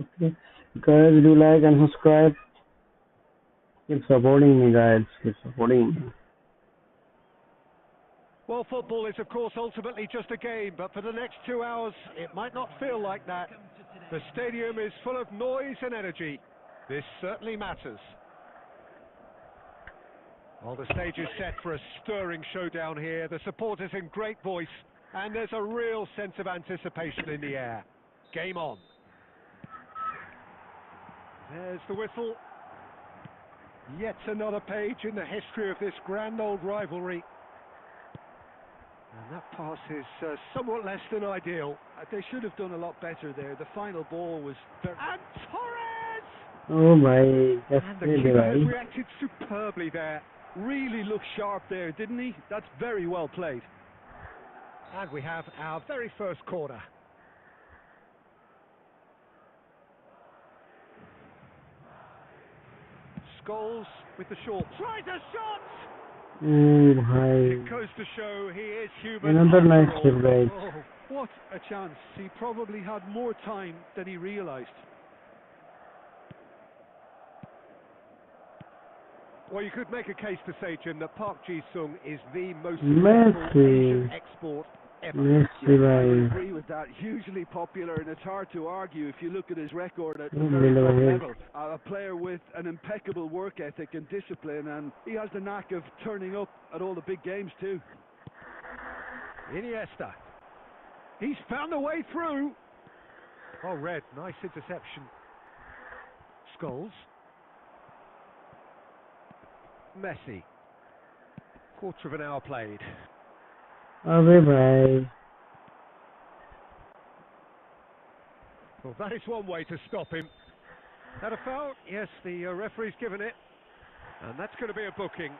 okay guys do like and subscribe keep supporting me guys keep supporting me Well, football is, of course, ultimately just a game, but for the next 2 hours, it might not feel like that. The stadium is full of noise and energy. This certainly matters. Well, the stage is set for a stirring showdown here. The supporters in great voice, and there's a real sense of anticipation in the air. Game on. There's the whistle. Yet another page in the history of this grand old rivalry. And that pass is somewhat less than ideal. They should have done a lot better there. The final ball was... And Torres! oh my that's And the really keeper has right reacted superbly there. Really looked sharp there, didn't he? That's very well played. And we have our very first corner. Scholes with the short. Tries a shot! oh my It goes to show he is human. another nice after tip all. guys Oh, what a chance. He probably had more time than he realised. Well, you could make a case to say, Jim, that Park Ji-sung is the most Messi. successful Asian export ever. Messi I भाई agree with that. Hugely popular, and it's hard to argue if you look at his record at the Oh, very top really? level. A player with an impeccable work ethic and discipline, and he has the knack of turning up at all the big games too. Iniesta. He's found a way through. Oh, Red, nice interception. Scholes. Messi. Quarter of an hour played. अबे भाई Well, that is one way to stop him. That a foul? Yes, the referee's given it. And that's going to be a booking.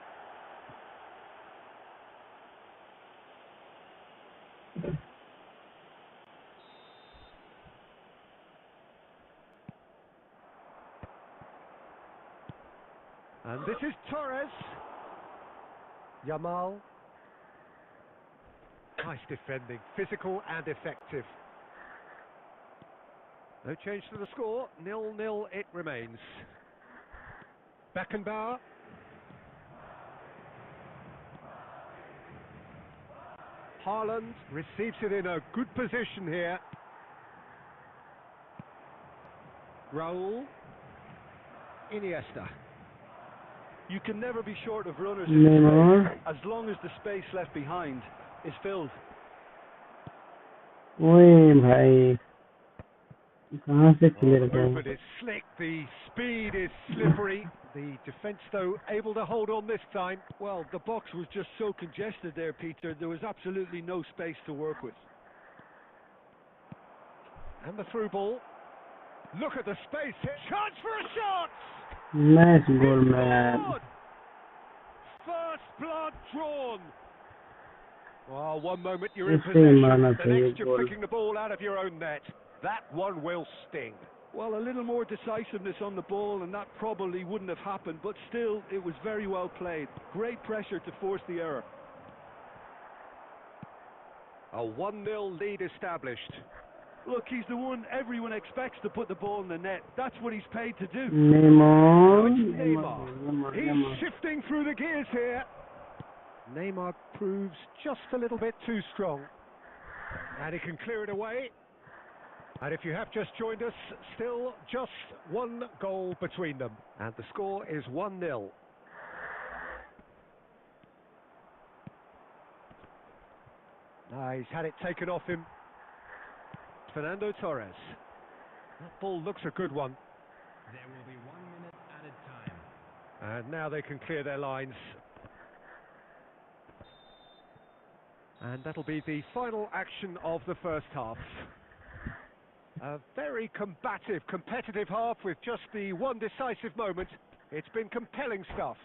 And this is Torres. Yamal. Nice defending, physical and effective. No change to the score, 0-0 it remains. Beckenbauer. Haaland receives it in a good position here. Raul. Iniesta. You can never be short of runners in Neymar. this game, as long as the space left behind is filled. ओए भाई कहाँ से Well, clear the गए? movement is slick, the speed is slippery. The defence, though, able to hold on this time. Well, the box was just so congested there, Peter. There was absolutely no space to work with. And the through ball. Look at the space here. Chance for a shot! Nice goal, man. Scored! First blood drawn. Well, one moment you're in इससे possession, मारना the चाहिए next you're goal. pricking the ball out of your own net. That one will sting. Well, a little more decisiveness on the ball, and that probably wouldn't have happened, but still, it was very well played. Great pressure to force the error. A 1-0 lead established. Look, he's the one everyone expects to put the ball in the net. That's what he's paid to do. Neymar. Neymar. He's shifting through the gears here. Neymar proves just a little bit too strong. And he can clear it away. And if you have just joined us, still just one goal between them. And the score is 1-0. He's had it taken off him. Fernando Torres. That ball looks a good one. There will be 1 minute added time. And now they can clear their lines. And that'll be the final action of the first half. A very combative, competitive half with just the one decisive moment. It's been compelling stuff.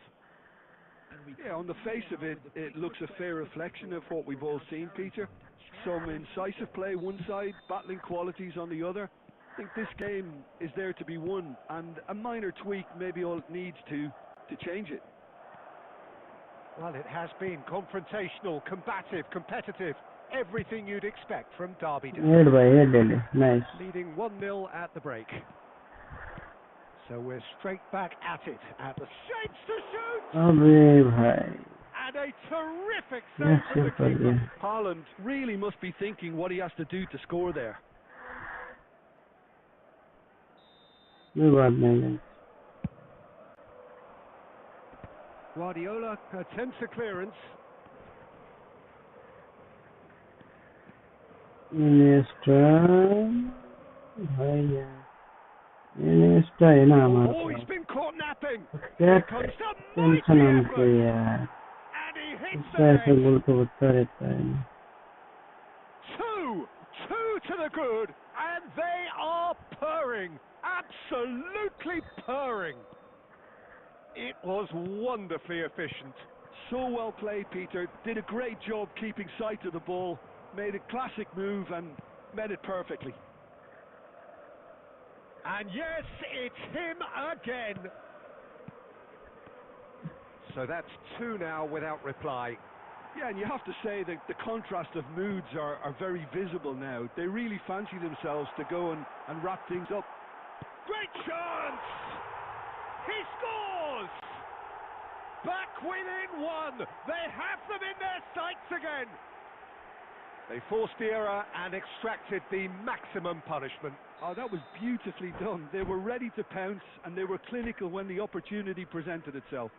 Yeah, on the face of it, it looks a fair reflection of what we've all seen, Peter. Some incisive play one side, battling qualities on the other. I think this game is there to be won, and a minor tweak maybe all it needs to change it. Well, it has been confrontational, combative, competitive. Everything you'd expect from Derby Day. Head by head, nice. Leading 1-0 at the break. So we're straight back at it, at the shapes to shoot! अबे भाई. And a terrific save from the keeper. Haaland really must be thinking what he has to do to score there. कोई बात नहीं. Guardiola attempts a clearance. Iniesta. भाई यार. Iniesta है ना हमारे Oh, he's pass. been caught napping. क्या Here comes the mighty tension हमको effort. यार. And he hits इसका ऐसे the गोल तो बचता रहता है. Two to the good, and they are purring, absolutely purring. It was wonderfully efficient. So well played, Peter. Did a great job keeping sight of the ball. Made a classic move and met it perfectly. And yes, it's him again. So that's 2 now without reply. Yeah, and you have to say that the contrast of moods are very visible now. They really fancy themselves to go and wrap things up. Great chance! He scores! Back within 1. They have them in their sights again. They forced the error and extracted the maximum punishment. Oh, that was beautifully done. They were ready to pounce, and they were clinical when the opportunity presented itself.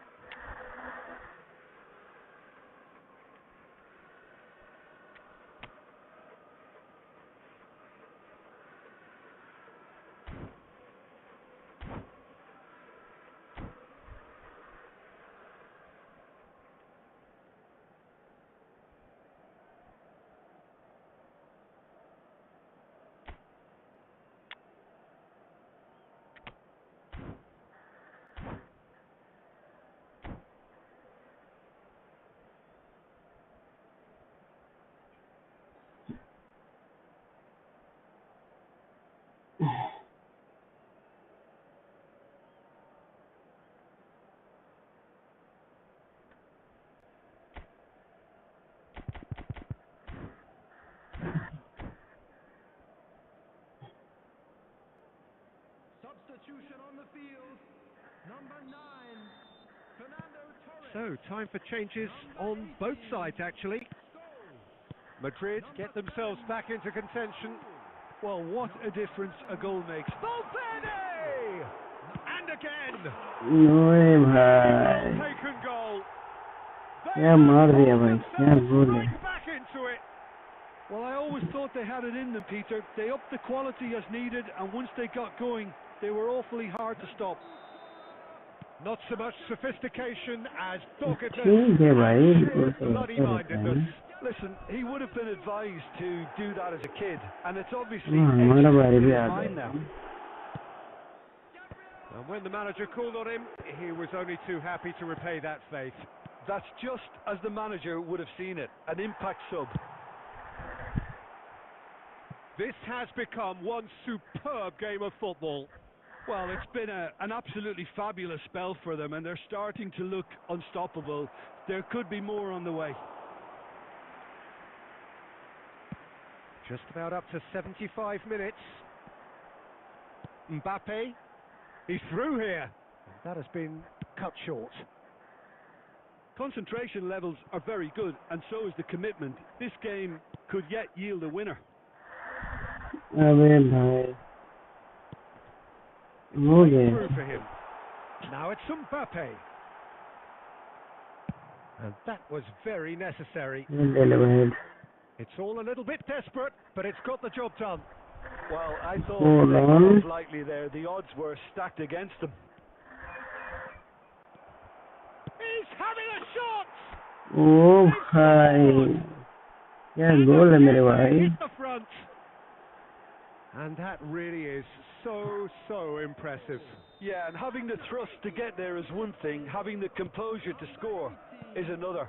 Substitution on the field. Number 9, Fernando Torres. So, time for changes on both sides, actually. Madrid get themselves back into contention. Well, what a difference a goal makes. Valverde! And again. ओए भाई Taken goal. क्या मार दिया भाई क्या गोल है Right back into it. Well, I always thought they had it in them, Peter. They upped the quality as needed, and once they got going, they were awfully hard to stop. Not so much sophistication as doggedness ठीक है भाई and वो sheer तो होता रहता bloody-mindedness. है Listen, he would have been advised to do that as a kid, and it's obviously हाँ हमारा etched बारी into भी his आ mind now. गया And when the manager called on him, he was only too happy to repay that faith. That's just as the manager would have seen it, an impact sub. This has become one superb game of football. Well, it's been an absolutely fabulous spell for them, and they're starting to look unstoppable. There could be more on the way. Just about up to 75 minutes. Mbappe, he's through here. That has been cut short. Concentration levels are very good, and so is the commitment. This game could yet yield a winner. अबे भाई हो Played गया through for him. Now it's Mbappe. And that was very necessary. delivered It's all a little bit desperate, but it's got the job done. Well, I thought Hold they on. got off lightly there. The odds were stacked against them. He's having a shot! ओ भाई क्या गोल है मेरे भाई Hit the front. And that really is so impressive. Yeah, and having the thrust to get there is one thing. Having the composure to score is another.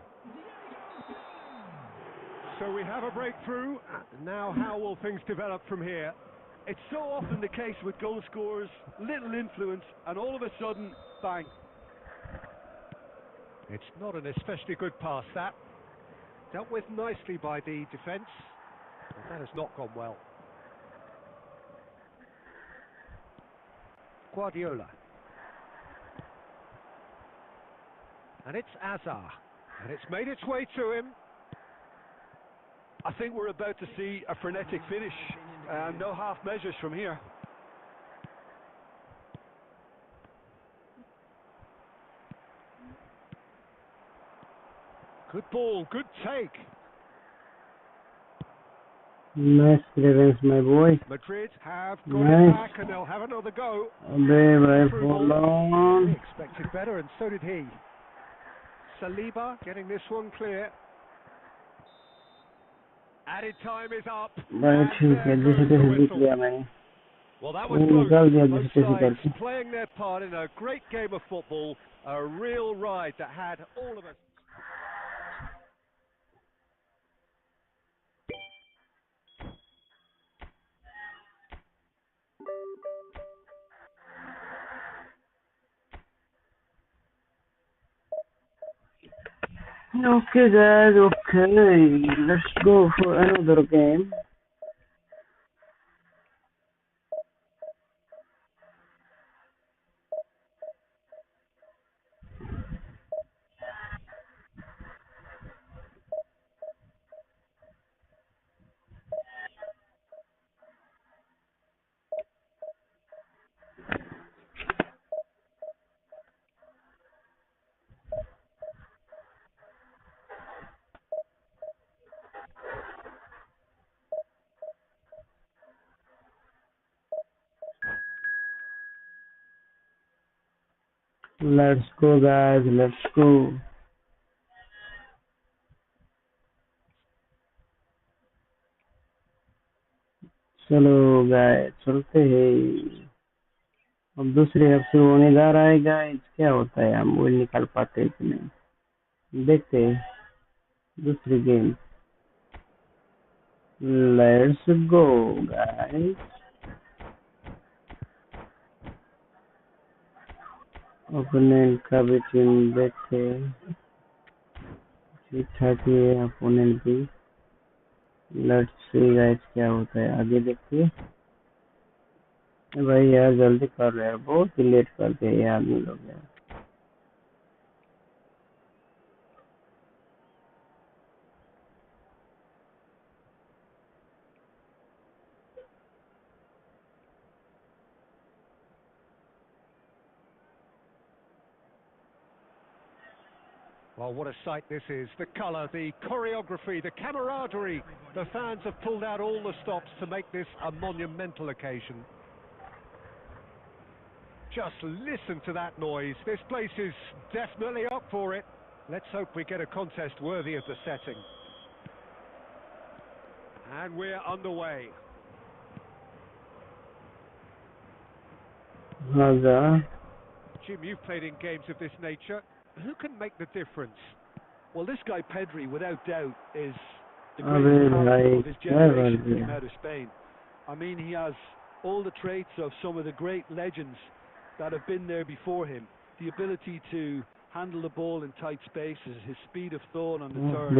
So we have a breakthrough. Now how will things develop from here? It's so often the case with goal scorers, little influence, and all of a sudden, bang. It's not an especially good pass, that. Dealt with nicely by the defence, but that has not gone well. Guardiola. And it's Azar. And it's made its way to him. I think we're about to see a frenetic finish. No half measures from here. Good ball, good take. nice clearance my boy Madrid have got Nice. it back and they'll have another go. अबे भाई Through hold ball. on He expected better and so did he. Saliba getting this one clear. Added time is up. भाई And ठीक है there जैसे goes the तैसे जीत whistle. लिया मैंने Well, that वो was close. निकाल दिया Both जैसे तैसे sides करके playing their part in a great game of football. A real ride that had all of us. okay guys okay let's go for another game let's go guys let's go चलो guys चलते हैं अब दूसरे हफ्ते होने जा रहा है गाइस क्या होता है हम वो निकाल पाते हैं कि नहीं देखते हैं दूसरी game let's go guys opponent का भी टीम देखते हैं ठीक ठाक ही है ओपोनेंट भी लेट्स सी गाइस क्या होता है आगे देखते हैं भाई यार जल्दी कर रहे हैं बहुत ही लेट करते हैं आदमी लोग यार Well, what a sight this is. The colour, the choreography, the camaraderie. The fans have pulled out all the stops to make this a monumental occasion. Just listen to that noise. This place is definitely up for it. Let's hope we get a contest worthy of the setting. And we're underway. Jim, you've played in games of this nature. Who can make the difference? Well, this guy Pedri, without doubt, is the greatest talent of his generation who came out of Spain. I mean, he has all the traits of some of the great legends that have been there before him. The ability to handle the ball in tight spaces, his speed of thought on the turn,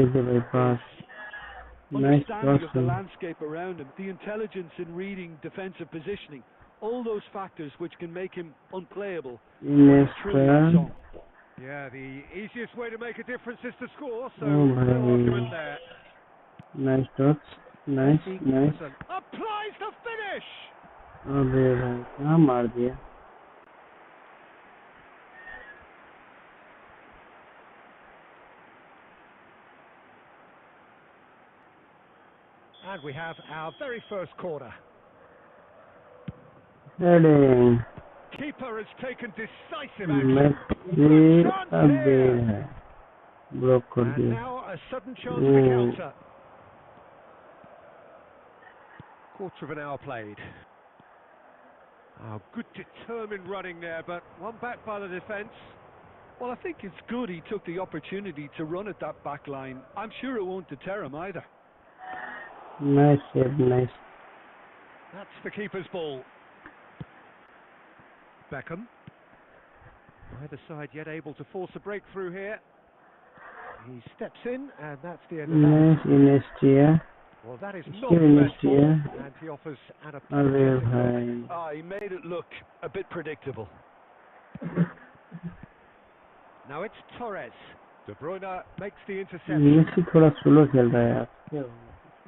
understanding of the landscape around him, the intelligence in reading defensive positioning, all those factors which can make him unplayable. Yeah, the easiest way to make a difference is to score, so no argument there. Nice touch. Nice. Applies the finish! And we have our very first corner. Heading. Keeper has taken decisive action. And now a sudden chance to counter. Quarter of an hour played. Oh, good determined running there, but one back by the defence. Well, I think it's good he took the opportunity to run at that back line. I'm sure it won't deter him either. Nice save, nice. That's the keeper's ball. Beckham. Neither side yet able to force a breakthrough here. He steps in, and that's the end of that. Well, that is not the best ball, and he offers an apology. He made it look a bit predictable. Now it's Torres. De Bruyne makes the interception.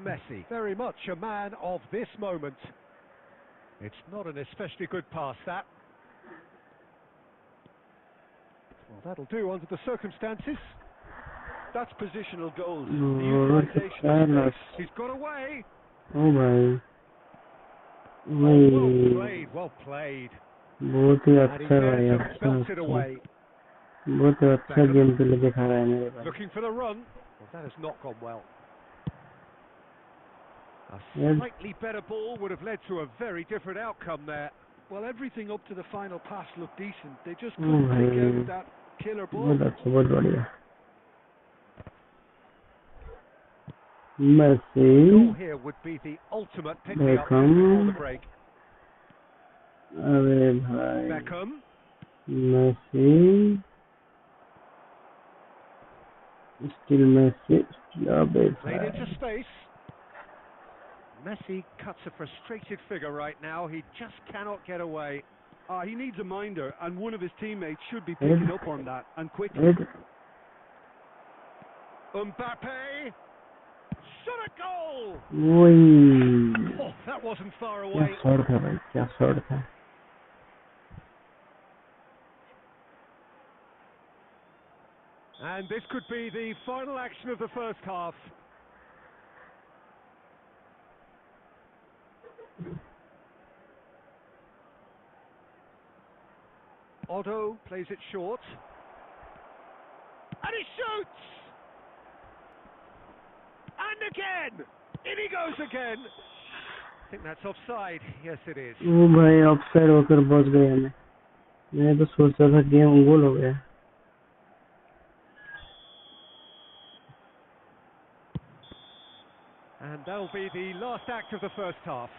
Messi, very much a man of this moment. It's not an especially good pass, that. Well, that'll do under the circumstances. That's positional goals. The utilisation of space. He's got away. Well played, well played. Belts it away. Looking for the run. Well, that has not gone well. A slightly better ball would have led to a very different outcome there. Well, everything up to the final pass looked decent. They just couldn't pick out that killer ball. Messi. Here would be the ultimate pick-me-up before the break. Beckham. Messi. Still Messi. Played into space. Messi cuts a frustrated figure right now. He just cannot get away. He needs a minder, and one of his teammates should be picking up on that, and quickly. Mbappe. Shot a goal! Oh, that wasn't far away. And this could be the final action of the first half. Otto plays it short. And he shoots! And again! In he goes again! I think that's offside. Yes, it is. offside होकर बच गए हमें. मैं तो सोच रहा था game गोल हो गया. And that'll be the last act of the first half.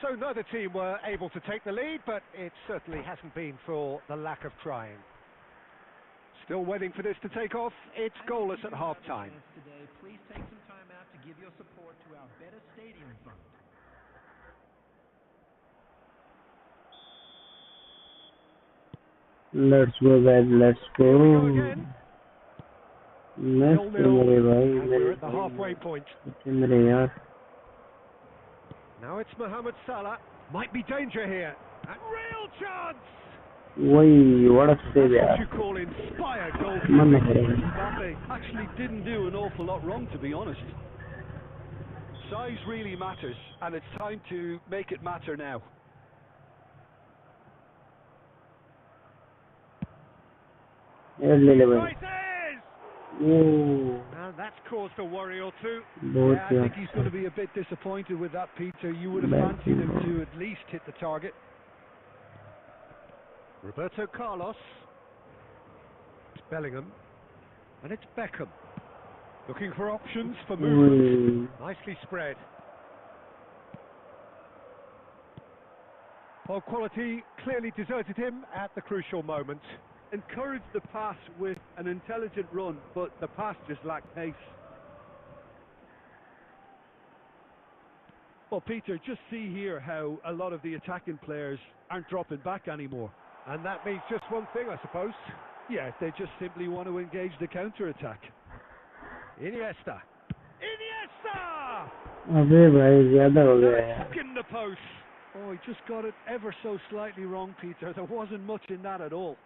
So neither team were able to take the lead, but it certainly hasn't been for the lack of trying. Still waiting for this to take off. It's goalless at half-time. Today, please take some time out to give your support to our Better Stadium Fund. Let's go, guys. Let's go. We're at the halfway point. Now it's Mohamed Salah. Might be danger here. And real chance! what a save, That's what yaar. you call inspired Man goalkeeping. Mbappe actually didn't do an awful lot wrong, to be honest. Size really matters, and it's time to make it matter now. Prices! Oh, Now that's caused a worry or two. Yeah, I think he's going to be a bit disappointed with that, Peter. You would have fancied him to at least hit the target. Roberto Carlos. It's Bellingham. And it's Beckham. Looking for options for movement. Nicely spread. Well, quality clearly deserted him at the crucial moment. Encouraged the pass with an intelligent run, but the pass just lacked pace. Well, Peter, just see here how a lot of the attacking players aren't dropping back anymore. And that means just one thing, I suppose. Yeah, they just simply want to engage the counter-attack. Iniesta. Iniesta! अबे भाई ज़्यादा हो गया यार. Stuck in the post. Oh, he just got it ever so slightly wrong, Peter. There wasn't much in that at all.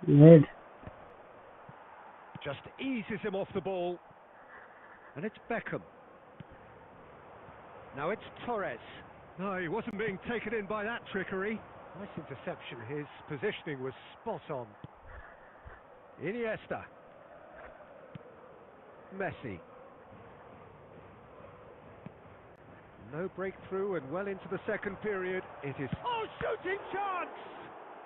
Mid. Just eases him off the ball. And it's Beckham. Now it's Torres. No, he wasn't being taken in by that trickery. Nice interception. His positioning was spot on. Iniesta. Messi. No breakthrough and well into the second period. It is... Oh, shooting chance!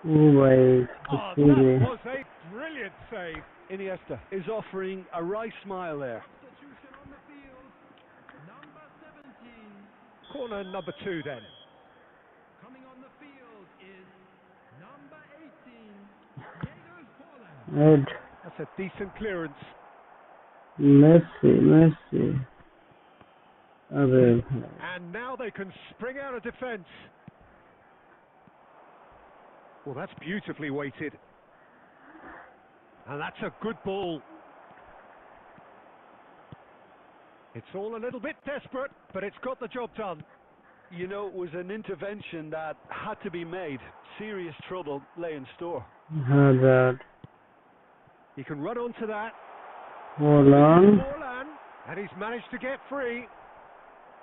Oh भाई. Oh, that was a brilliant save. Iniesta is offering a wry smile there. Substitution on the field. Number 17. Corner number 2 then. Coming on the field is number 18. Mid. That's a decent clearance. Messi. अबे. And now they can spring out of defence. Well, that's beautifully weighted. And that's a good ball. It's all a little bit desperate, but it's got the job done. You know, it was an intervention that had to be made. Serious trouble lay in store. Hazard. He can run onto that. Forlan. Forlan, and he's managed to get free.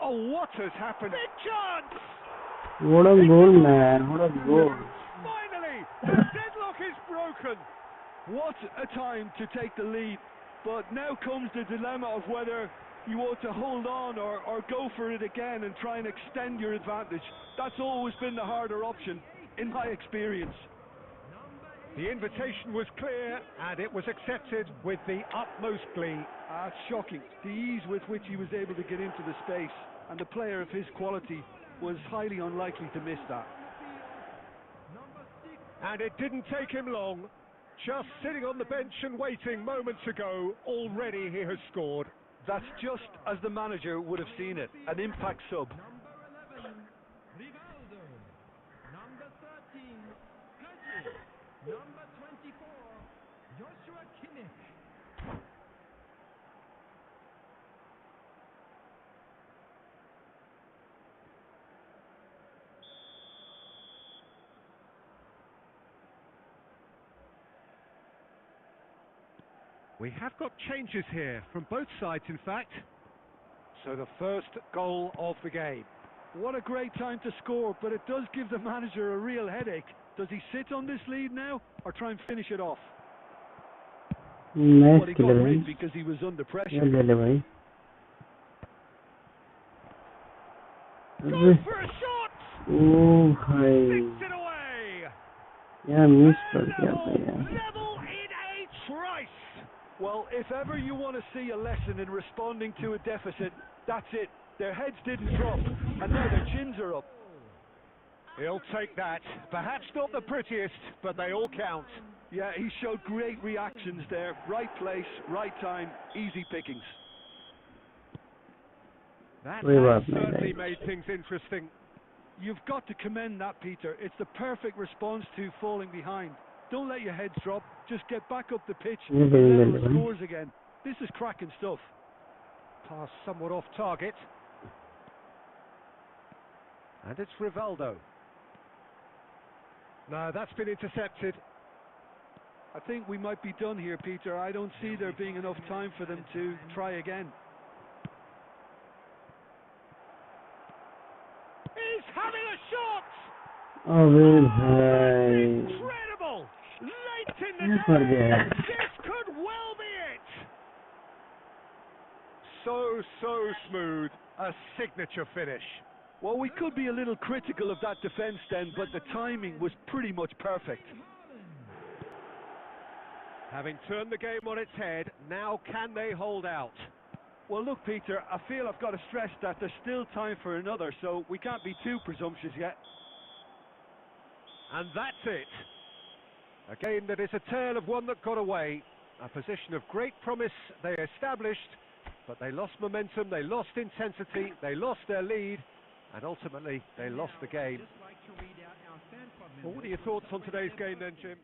Oh, what has happened? Big chance! What a goal, man. What a goal. Finally, the deadlock is broken. What a time to take the lead. But now comes the dilemma of whether you want to hold on or go for it again and try and extend your advantage. That's always been the harder option, in my experience. The invitation was clear, and it was accepted with the utmost glee. It's shocking, the ease with which he was able to get into the space, and the player of his quality was highly unlikely to miss that. And it didn't take him long. Just sitting on the bench and waiting moments ago, already he has scored. That's just as the manager would have seen it, an impact sub. Number 11, Rivaldo. Number 13, Pedro. Number 24, Joshua Kimmich. We have got changes here, from both sides in fact. So the first goal of the game. What a great time to score, but it does give the manager a real headache. Does he sit on this lead now, or try and finish it off? Nice Well, he got rid because he was under pressure. भाई. Go for a shot! Oh भाई. Sticks it away! यार miss कर दिया था यार. Level in a trice! Well, if ever you want to see a lesson in responding to a deficit, that's it. Their heads didn't drop, and now their chins are up. He'll take that. Perhaps not the prettiest, but they all count. Yeah, he showed great reactions there. Right place, right time, easy pickings. That Way has back, mate. certainly made things interesting. You've got to commend that, Peter. It's the perfect response to falling behind. Don't let your heads drop. Just get back up the pitch and level the scores again. This is cracking stuff. Pass somewhat off target. And it's Rivaldo. No, that's been intercepted. I think we might be done here, Peter. I don't see there being enough time for them to try again. He's having a shot! Incredible! Late in the day, this could well be it! So smooth. A signature finish. Well, we could be a little critical of that defence then, but the timing was pretty much perfect. Having turned the game on its head, now can they hold out? Well, look, Peter, I feel I've got to stress that there's still time for another, so we can't be too presumptuous yet. And that's it. A game that is a tale of one that got away. A position of great promise they established, but they lost momentum, they lost intensity, they lost their lead, and ultimately they lost the game. Well, what are your thoughts on today's game then, Jim?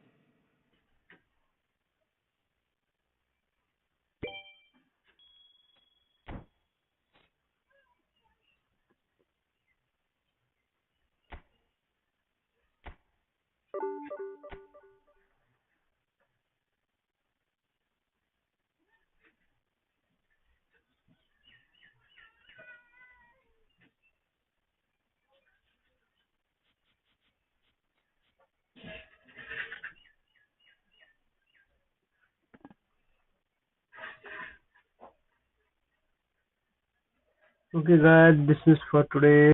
Okay guys, this is for today.